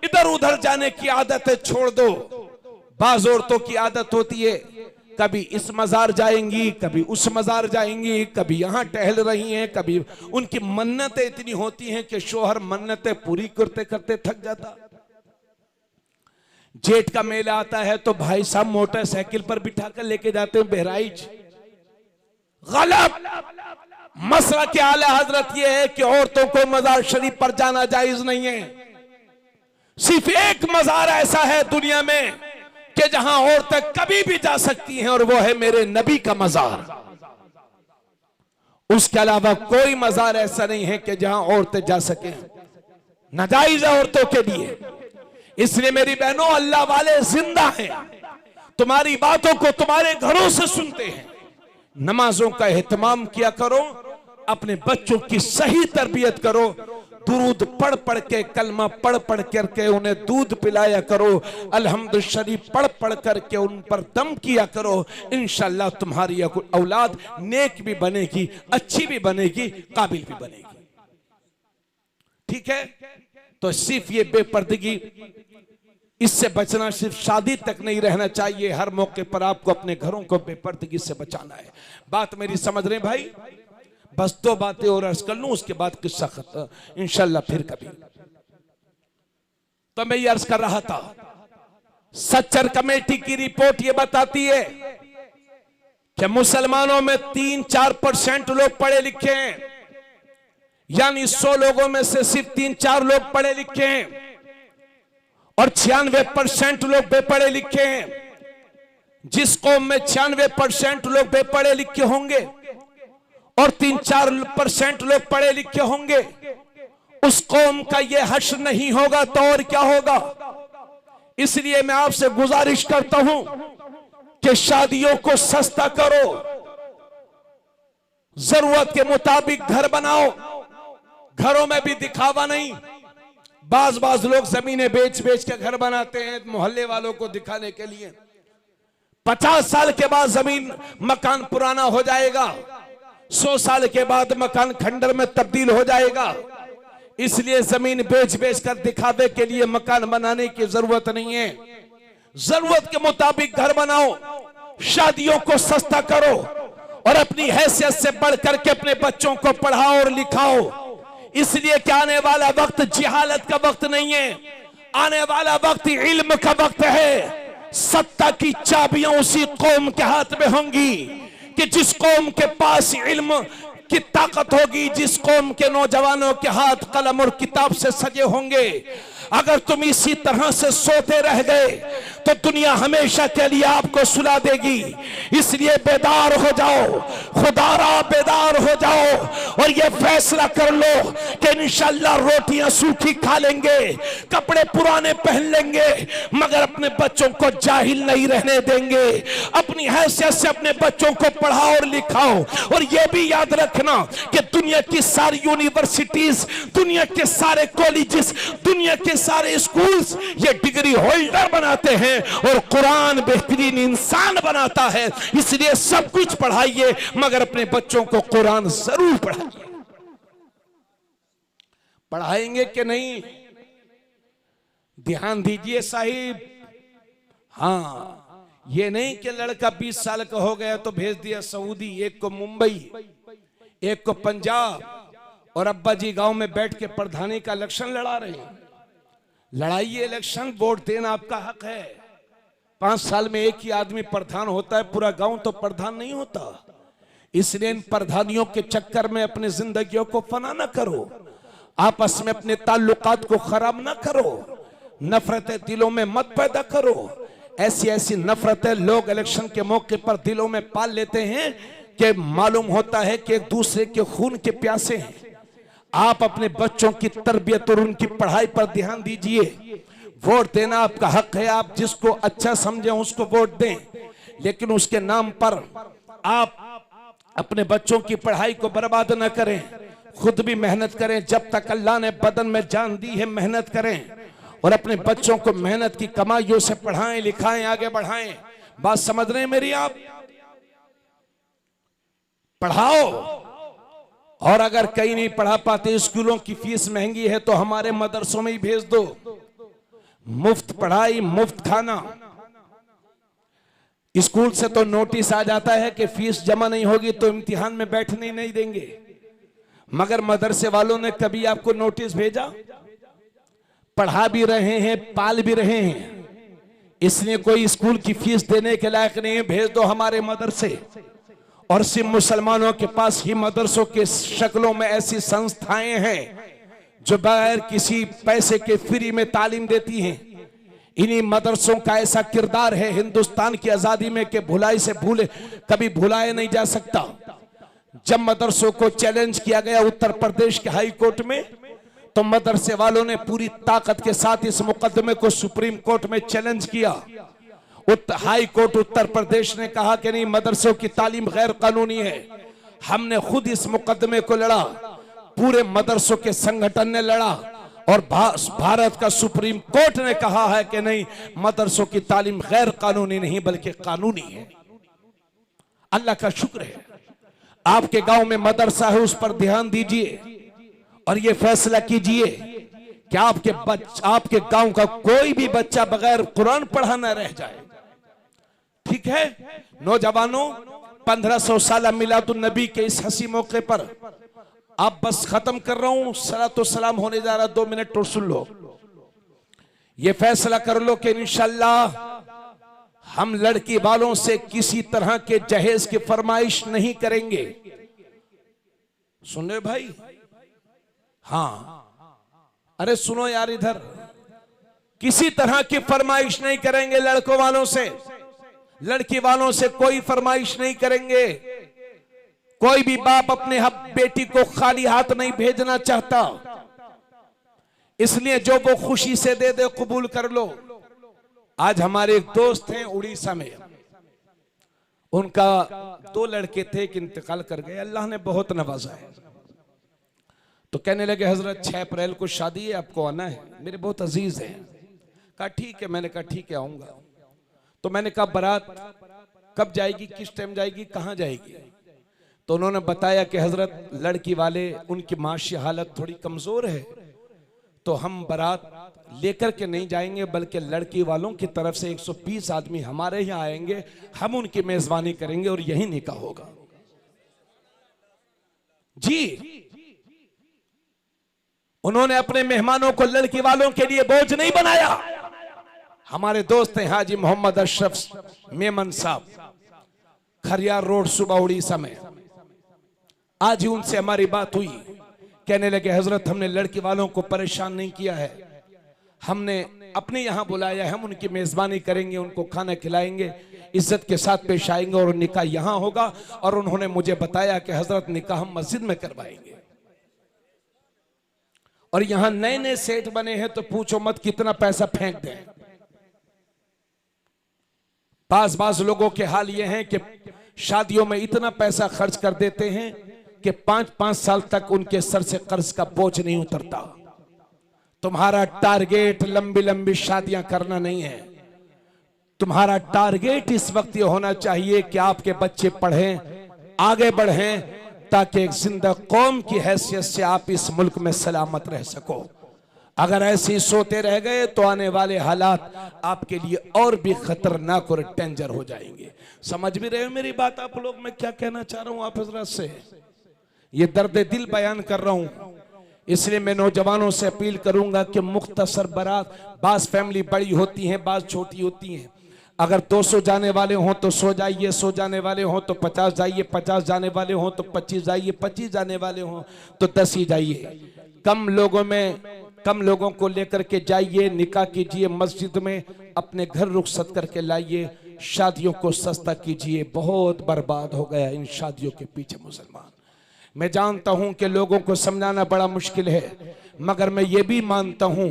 इधर उधर जाने की आदतें छोड़ दो। बाज औरतों की आदत होती है, कभी इस मजार जाएंगी, कभी उस मजार जाएंगी, कभी यहां टहल रही हैं, कभी उनकी मन्नतें इतनी होती हैं कि शोहर मन्नतें पूरी करते करते थक जाता। जेठ का मेला आता है तो भाई साहब मोटरसाइकिल पर बिठाकर लेके जाते हैं बहराइच। गलत मसला के आला हजरत यह है कि औरतों को मजार शरीफ पर जाना जायज नहीं है। सिर्फ एक मजार ऐसा है दुनिया में कि जहां औरतें कभी भी जा सकती हैं, और वो है मेरे नबी का मजार। उसके अलावा कोई मजार ऐसा नहीं है कि जहां औरतें जा सकें, नाजायज है औरतों के लिए। इसलिए मेरी बहनों, अल्लाह वाले जिंदा हैं, तुम्हारी बातों को तुम्हारे घरों से सुनते हैं। नमाजों का एहतमाम किया करो, अपने बच्चों की सही तरबियत करो, दुरूद पढ़ पढ़ के, कलमा पढ़ पढ़ करके उन्हें दूध पिलाया करो, अल्हम्दुल शरीफ पढ़ पढ़ करके उन पर दम किया करो। इंशाअल्लाह तुम्हारी औलाद नेक भी बनेगी, अच्छी भी बनेगी, काबिल भी बनेगी। ठीक है, तो सिर्फ ये बेपर्दगी, इससे बचना सिर्फ शादी तक नहीं रहना चाहिए, हर मौके पर आपको अपने घरों को बेपर्दगी से बचाना है। बात मेरी समझ रहे भाई? बस 2 बातें और अर्ज कर लूं, उसके बाद किस्सा खत्म इंशाल्लाह फिर कभी। तो मैं ये अर्ज कर रहा था, सच्चर कमेटी की रिपोर्ट ये बताती है कि मुसलमानों में 3-4% लोग पढ़े लिखे हैं, यानी 100 लोगों में से सिर्फ 3-4 लोग पढ़े लिखे हैं, और 96% लोग बेपढ़े लिखे हैं। जिस कौम में 96% लोग बेपढ़े लिखे होंगे और 3-4% लोग पढ़े लिखे होंगे, उस कौम का यह हश्र नहीं होगा तो और क्या होगा। इसलिए मैं आपसे गुजारिश करता हूं कि शादियों को सस्ता करो, जरूरत के मुताबिक घर बनाओ, घरों में भी दिखावा नहीं। बाज लोग जमीनें बेच बेच के घर बनाते हैं मोहल्ले वालों को दिखाने के लिए। 50 साल के बाद जमीन मकान पुराना हो जाएगा, 100 साल के बाद मकान खंडर में तब्दील हो जाएगा। इसलिए जमीन बेच बेच कर दिखावे के लिए मकान बनाने की जरूरत नहीं है। जरूरत के मुताबिक घर बनाओ, शादियों को सस्ता करो, और अपनी हैसियत से बढ़ करके अपने बच्चों को पढ़ाओ और लिखाओ। इसलिए कि आने वाला वक्त जिहालत का वक्त नहीं है, आने वाला वक्त इल्म का वक्त है। सत्ता की चाबियां उसी कौम के हाथ में होंगी कि जिस कौम के पास इल्म की ताकत होगी, जिस कौम के नौजवानों के हाथ कलम और किताब से सजे होंगे। अगर तुम इसी तरह से सोते रह गए तो दुनिया हमेशा के लिए आपको सुला देगी। इसलिए बेदार हो जाओ, खुदारा बेदार हो जाओ, और ये फैसला कर लो कि इंशाअल्लाह रोटियां सूखी खा लेंगे, कपड़े पुराने पहन लेंगे, मगर अपने बच्चों को जाहिल नहीं रहने देंगे। अपनी हैसियत से अपने बच्चों को पढ़ाओ और लिखाओ। और ये भी याद रखना कि दुनिया की सारी यूनिवर्सिटीज, दुनिया के सारे कॉलेजेस, दुनिया के सारे स्कूल्स ये डिग्री होल्डर बनाते हैं, और कुरान बेहतरीन इंसान बनाता है। इसलिए सब कुछ पढ़ाइए, मगर अपने बच्चों को कुरान जरूर पढ़ाइए। पढ़ाएंगे कि नहीं, ध्यान दीजिए साहिब। हाँ, ये नहीं कि लड़का 20 साल का हो गया तो भेज दिया सऊदी, एक को मुंबई, एक को पंजाब, और अब्बा जी गांव में बैठ के प्रधानी का इलेक्शन लड़ा रहे हैं। लड़ाइए इलेक्शन, वोट देना आपका हक है। 5 साल में एक ही आदमी प्रधान होता है, पूरा गांव तो प्रधान नहीं होता। इसलिए इन प्रधानियों के चक्कर में अपनी जिंदगियों को फना न करो, आपस में अपने ताल्लुकात को खराब न करो, नफरतें दिलों में मत पैदा करो। ऐसी ऐसी नफरतें लोग इलेक्शन के मौके पर दिलों में पाल लेते हैं कि मालूम होता है कि एक दूसरे के खून के प्यासे हैं। आप अपने बच्चों की तरबियत और उनकी पढ़ाई पर ध्यान दीजिए। वोट देना आपका हक है, आप जिसको अच्छा समझें उसको वोट दें, लेकिन उसके नाम पर आप अपने बच्चों की पढ़ाई को बर्बाद न करें। खुद भी मेहनत करें, जब तक अल्लाह ने बदन में जान दी है मेहनत करें, और अपने बच्चों को मेहनत की कमाइयों से पढ़ाएं, लिखाएं, आगे बढ़ाएं। बात समझ रहे हैं मेरी आप? पढ़ाओ। और अगर कहीं नहीं पढ़ा पाते, स्कूलों की फीस महंगी है, तो हमारे मदरसों में ही भेज दो। मुफ्त पढ़ाई, मुफ्त खाना। स्कूल से तो नोटिस आ जाता है कि फीस जमा नहीं होगी तो इम्तिहान में बैठने नहीं देंगे, मगर मदरसे वालों ने कभी आपको नोटिस भेजा? पढ़ा भी रहे हैं, पाल भी रहे हैं, इसलिए कोई स्कूल की फीस देने के लायक नहीं है, भेज दो हमारे मदरसे। और सिर्फ मुसलमानों के पास ही मदरसों के शक्लों में ऐसी संस्थाएं हैं जो बगैर किसी पैसे के फ्री में तालीम देती हैं। इन्हीं मदरसों का ऐसा किरदार है हिंदुस्तान की आजादी में कि भुलाई से भूले कभी भुलाया नहीं जा सकता। जब मदरसों को चैलेंज किया गया उत्तर प्रदेश के हाई कोर्ट में, तो मदरसे वालों ने पूरी ताकत के साथ इस मुकदमे को सुप्रीम कोर्ट में चैलेंज किया। हाई कोर्ट उत्तर प्रदेश ने कहा कि नहीं, मदरसों की तालीम गैर कानूनी है। हमने खुद इस मुकदमे को लड़ा, पूरे मदरसों के संगठन ने लड़ा, और भारत का सुप्रीम कोर्ट ने कहा है कि नहीं, मदरसों की तालीम गैर कानूनी नहीं बल्कि कानूनी है। अल्लाह का शुक्र है, आपके गांव में मदरसा है, उस पर ध्यान दीजिए और ये फैसला कीजिए कि आपके गांव का कोई भी बच्चा बगैर कुरान पढ़ा न रह जाए। ठीक है नौजवानों, 1500 साल मिलादुन नबी के इस हंसी मौके पर आप बस खत्म कर रहा हूं, सलातो सलाम होने जा रहा, 2 मिनट और सुन लो। ये फैसला कर लो कि इंशाअल्लाह हम लड़की वालों से किसी तरह के जहेज की फरमाइश नहीं करेंगे। सुन रहे भाई? हाँ, अरे सुनो यार, इधर किसी तरह की फरमाइश नहीं करेंगे लड़कों वालों से, लड़की वालों से कोई फरमाइश नहीं करेंगे। कोई भी बाप अपने बेटी को खाली हाथ नहीं भेजना चाहता, इसलिए जो वो खुशी से दे दे कबूल कर लो। आज हमारे एक दोस्त हैं उड़ीसा में, उनका 2 लड़के थे कि इंतकाल कर गए, अल्लाह ने बहुत नवाजा है। तो कहने लगे हजरत 6 अप्रैल को शादी है, आपको आना है, मेरे बहुत अजीज हैं। कहा ठीक है, मैंने कहा ठीक है आऊंगा। तो मैंने कहा बारात कब जाएगी, किस टाइम जाएगी, कहां जाएगी? तो उन्होंने बताया कि हजरत लड़की वाले, उनकी माशी हालत थोड़ी कमजोर है, तो हम बारात लेकर के नहीं जाएंगे बल्कि लड़की वालों की तरफ से 120 आदमी हमारे यहाँ आएंगे, हम उनकी मेजबानी करेंगे और यही निकाह होगा। जी, उन्होंने अपने मेहमानों को लड़की वालों के लिए बोझ नहीं बनाया। हमारे दोस्त हैं हाजी मोहम्मद अशरफ मेमन साहब, खरियार रोड, सुबह, उड़ीसा में। आज ही उनसे हमारी बात हुई, कहने लगे हजरत हमने लड़की वालों को परेशान नहीं किया है, हमने अपने यहाँ बुलाया है, हम उनकी मेजबानी करेंगे, उनको खाना खिलाएंगे, इज्जत के साथ पेश आएंगे और निकाह यहाँ होगा। और उन्होंने मुझे बताया कि हजरत निकाह हम मस्जिद में करवाएंगे। और यहाँ नए नए सेठ बने हैं तो पूछो मत कितना पैसा फेंक दें। बाज लोगों के हाल ये हैं कि शादियों में इतना पैसा खर्च कर देते हैं कि 5-5 साल तक उनके सर से कर्ज का बोझ नहीं उतरता। तुम्हारा टारगेट लंबी लंबी शादियां करना नहीं है, तुम्हारा टारगेट इस वक्त ये होना चाहिए कि आपके बच्चे पढ़ें, आगे बढ़ें, ताकि एक जिंदा कौम की हैसियत से आप इस मुल्क में सलामत रह सको। अगर ऐसे ही सोते रह गए तो आने वाले हालात आपके लिए और भी खतरनाक और डेंजर हो जाएंगे। समझ भी रहे हो मेरी बात आप लोग? मैं क्या कहना चाह रहा हूं आप हजरत से, ये दर्द दिल बयान कर रहा हूं। इसलिए मैं नौजवानों से अपील करूंगा कि मुख्तसर बारात, बास फैमिली बड़ी होती हैं, बास छोटी होती हैं। अगर 200 जाने वाले हों तो 100 जाइए, 100 जाने वाले हों तो 50 जाइए, 50 जाने वाले हों तो 25 जाइए, 25 जाने वाले हों तो 10 ही जाइए। कम लोगों को लेकर के जाइए, निकाह कीजिए मस्जिद में, अपने घर रुखसत करके लाइए, शादियों को सस्ता कीजिए। बहुत बर्बाद हो गया इन शादियों के पीछे मुसलमान। मैं जानता हूं कि लोगों को समझाना बड़ा मुश्किल है, मगर मैं ये भी मानता हूं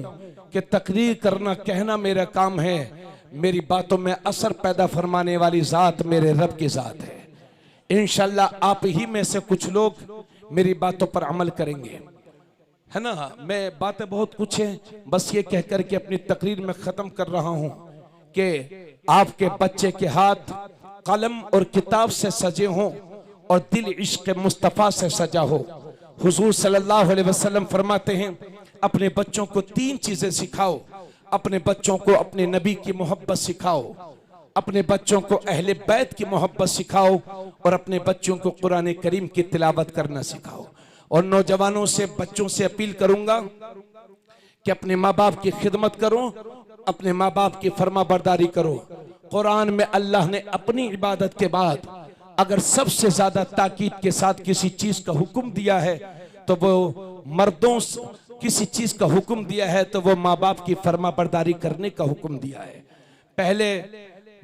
कि तकरीर करना, कहना मेरा काम है। मेरी बातों में असर पैदा फरमाने वाली जात मेरे रब की जात है। इंशाल्लाह आप ही में से कुछ लोग मेरी बातों पर अमल करेंगे, है ना। मैं बातें बहुत कुछ हैं, बस ये कहकर के अपनी तकरीर में खत्म कर रहा हूं कि आपके बच्चे के हाथ कलम और किताब से सजे हों और दिल इश्क मुस्तफ़ा से सजा हो। हुजूर सल्लल्लाहु अलैहि वसल्लम फरमाते हैं अपने बच्चों को 3 चीजें सिखाओ। अपने बच्चों को अपने नबी की मोहब्बत सिखाओ, अपने बच्चों को अहले बैत की मोहब्बत सिखाओ और अपने बच्चों को कुरान करीम की तिलावत करना सिखाओ। और नौजवानों से, बच्चों से अपील करूंगा कि अपने माँ बाप की खिदमत करो, अपने माँ बाप की फर्मा बरदारी करो। कुरान में अल्लाह ने अपनी इबादत के बाद अगर सबसे ज्यादा ताकीद के साथ किसी चीज का हुक्म दिया है तो वो किसी चीज का हुक्म दिया है तो वो माँ बाप की फर्माबरदारी करने का हुक्म दिया है। पहले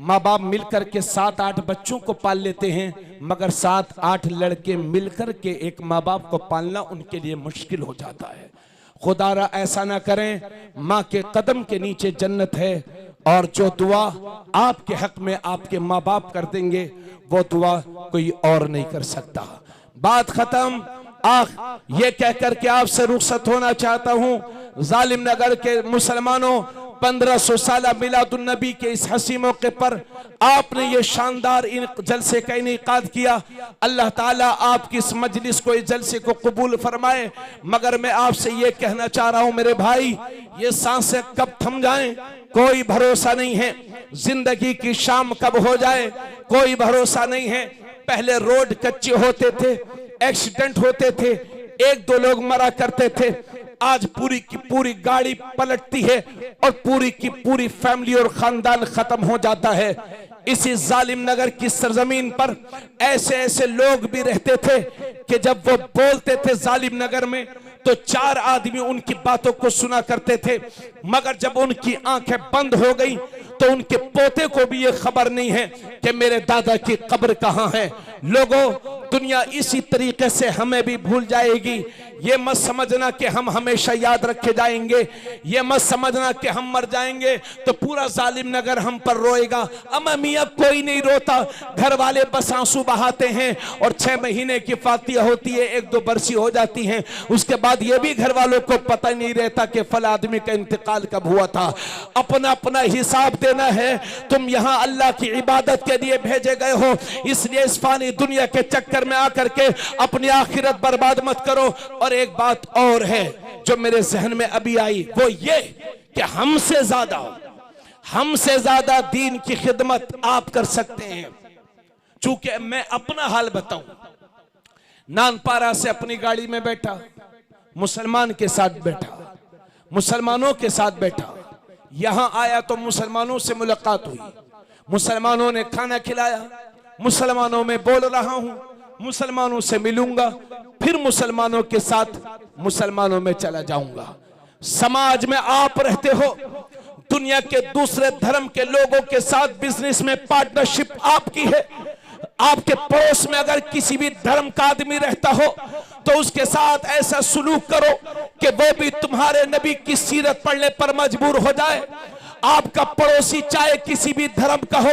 माँ बाप मिलकर के 7-8 बच्चों को पाल लेते हैं, मगर 7-8 लड़के मिलकर के एक माँ बाप को पालना उनके लिए मुश्किल हो जाता है। खुदारा ऐसा ना करें, माँ के कदम के नीचे जन्नत है, और जो दुआ आपके हक में आपके माँ बाप कर देंगे वो दुआ कोई और नहीं कर सकता। बात खत्म। ये कहकर के आपसे रुखसत होना चाहता हूं। जालिम नगर के मुसलमानों, 1500 साल मिलादुन नबी के इस हंसी मौके पर आपने ये शानदार जलसे का इनेकाद किया। अल्लाह ताला आपकी इस मजलिस को, इस जलसे को कबूल फरमाए। मगर मैं आपसे ये कहना चाह रहा हूं मेरे भाई, ये सांसें कब थम जाएं कोई भरोसा नहीं है। जिंदगी की शाम कब हो जाए कोई भरोसा नहीं है। पहले रोड कच्चे होते थे, एक्सीडेंट होते थे, 1-2 लोग मरा करते थे। आज पूरी की पूरी गाड़ी पलटती है और पूरी की पूरी फैमिली और खानदान खत्म हो जाता है। इसी जालिम नगर की सरजमीन पर ऐसे ऐसे लोग भी रहते थे कि जब वो बोलते थे जालिम नगर में तो 4 आदमी उनकी बातों को सुना करते थे, मगर जब उनकी आंखें बंद हो गई तो उनके पोते को भी ये खबर नहीं है कि मेरे दादा की कब्र कहां है। लोगों, दुनिया इसी तरीके से हमें भी भूल जाएगी। ये मत समझना कि हम हमेशा याद रखे जाएंगे, ये मत समझना कि हम मर जाएंगे तो पूरा जालिम नगर हम पर रोएगा। अम्मा मियां कोई नहीं रोता, घर वाले बस आंसू बहाते हैं और 6 महीने की फातिया होती है, 1-2 बरसी हो जाती हैं। उसके बाद ये भी घर वालों को पता नहीं रहता कि फला आदमी का इंतकाल कब हुआ था। अपना अपना हिसाब देना है। तुम यहाँ अल्लाह की इबादत के लिए भेजे गए हो, इसलिए इस फानी दुनिया के चक्कर में आकर के अपनी आखिरत बर्बाद मत करो। और एक बात और है जो मेरे जहन में अभी आई, वो ये कि हमसे ज्यादा दीन की खिदमत आप कर सकते हैं। चूंकि मैं अपना हाल बताऊं, नानपारा से अपनी गाड़ी में बैठा, मुसलमान के साथ बैठा, मुसलमानों के साथ बैठा, यहां आया तो मुसलमानों से मुलाकात हुई, मुसलमानों ने खाना खिलाया, मुसलमानों में बोल रहा हूं, मुसलमानों से मिलूंगा, फिर मुसलमानों के साथ मुसलमानों में चला जाऊंगा। समाज में आप रहते हो, दुनिया के दूसरे धर्म के लोगों के साथ बिजनेस में पार्टनरशिप आपकी है। आपके पड़ोस में अगर किसी भी धर्म का आदमी रहता हो तो उसके साथ ऐसा सुलूक करो कि वो भी तुम्हारे नबी की सीरत पढ़ने पर मजबूर हो जाए। आपका पड़ोसी चाहे किसी भी धर्म का हो,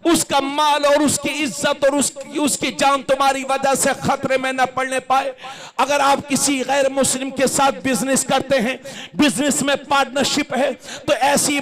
उसका माल और उसकी इज्जत और उसकी जान तुम्हारी वजह से खतरे में न पड़ने पाए। अगर आप किसी गैर मुस्लिम के साथ बिजनेस करते हैं, बिजनेस में पार्टनरशिप है, तो ऐसी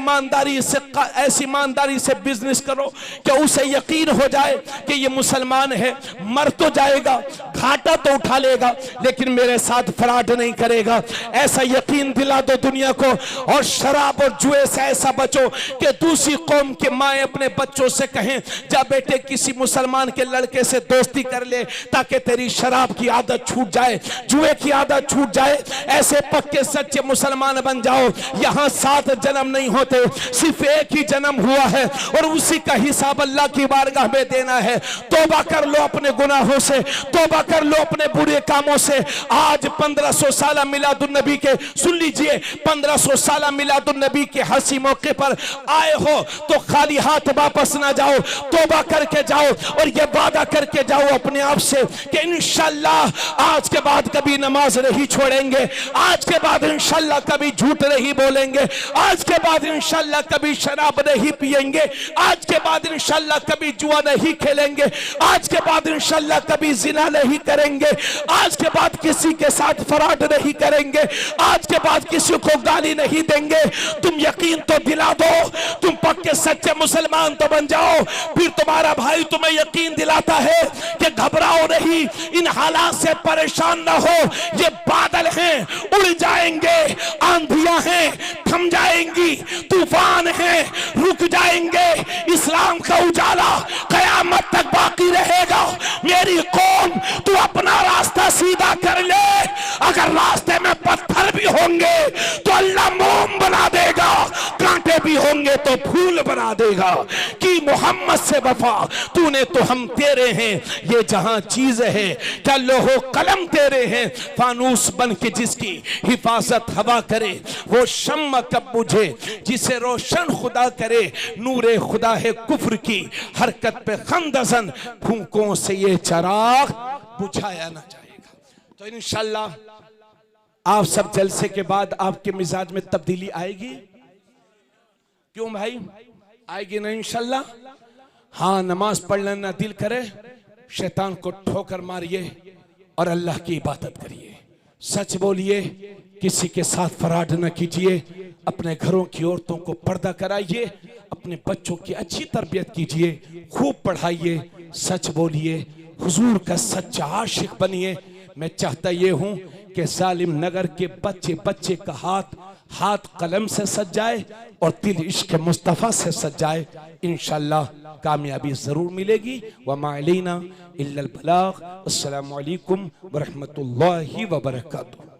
ईमानदारी से बिजनेस करो कि उसे यकीन हो जाए कि ये मुसलमान है, मर तो जाएगा, घाटा तो उठा लेगा, लेकिन मेरे साथ फ्रॉड नहीं करेगा। ऐसा यकीन दिला दो दुनिया को। और शराब और जुए से ऐसा कि दूसरी कौम के माए अपने बच्चों से कहें, जा बेटे किसी मुसलमान के लड़के से दोस्ती कर ले ताकि तेरी शराब की आदत छूट जाए, जुए की आदत छूट जाए। ऐसे पक्के सच्चे मुसलमान बन जाओ। यहाँ 7 जन्म नहीं होते, सिर्फ एक ही जन्म हुआ है और उसी का हिसाब अल्लाह की बारगाह में देना है। तौबा कर लो अपने गुनाहों से, तौबा कर लो अपने बुरे कामों से। आज 1500 साल मिलादुन नबी के, सुन लीजिए, 1500 साल मिलादुन नबी के हंसी मौके पर आए हो तो खाली हाथ वापस ना जाओ, तौबा करके जाओ और ये वादा करके जाओ अपने आप से कि इंशाअल्लाह आज के बाद कभी नमाज नहीं छोड़ेंगे, आज के बाद इंशाअल्लाह कभी झूठ नहीं बोलेंगे, आज के बाद इंशाअल्लाह कभी शराब नहीं पिएंगे, आज के बाद इंशाअल्लाह कभी जुआ नहीं खेलेंगे, आज के बाद इंशाअल्लाह कभी जिना नहीं करेंगे, आज के बाद किसी के साथ फ्रॉड नहीं करेंगे, आज के बाद किसी को गाली नहीं देंगे। तुम यकीन तो दिला दो, तुम पक्के सच्चे मुसलमान तो बन जाओ। फिर तुम्हारा भाई तुम्हें यकीन दिलाता है कि घबराओ नहीं, इन हालात से परेशान ना हो, ये बादल हैं उड़ जाएंगे, आंधियां हैं थम जाएंगी, तूफान हैं रुक जाएंगे, इस्लाम का उजाला कयामत तक बाकी रहेगा। मेरी कौम, तू अपना रास्ता सीधा कर ले। अगर रास्ते में पत्थर भी होंगे तो अल्लाह मोम बना देगा, कांटे भी होंगे तो फूल बना देगा। कि की मोहम्मद से वफा, तूने तो हम तेरे हैं, ये जहां चीज है क्या लोहो कलम तेरे हैं। फानूस बन के जिसकी हिफाजत हवा करे, वो शम्मा कब बुझे जिसे रोशन खुदा करे। नूरे खुदा है कुफ्र की हरकत पे खंदसन, फूंकों से ये चराग बुझाया ना जाएगा। तो इंशाल्लाह आप सब जलसे के बाद आपके मिजाज में तब्दीली आएगी। क्यों भाई, आएगी ना इंशाल्लाह। हाँ, नमाज पढ़ लेना दिल करे, शैतान को ठोकर मारिए और अल्लाह की इबादत करिए। सच बोलिए, किसी के साथ फराड न कीजिए, अपने घरों की औरतों को पर्दा कराइए, अपने बच्चों की अच्छी तरबियत कीजिए, खूब पढ़ाइए। सच बोलिए, हुजूर का सच्चा आशिक बनिए। मैं चाहता ये हूं कि जालिम नगर के बच्चे बच्चे का हाथ कलम से सज जाए और दिल इश्क मुस्तफ़ा से सज जाए। इंशाअल्लाह कामयाबी जरूर मिलेगी। वमा अलैना इल्लल बलाग। अस्सलामु अलैकुम व रहमतुल्लाहि व बरकातुहू।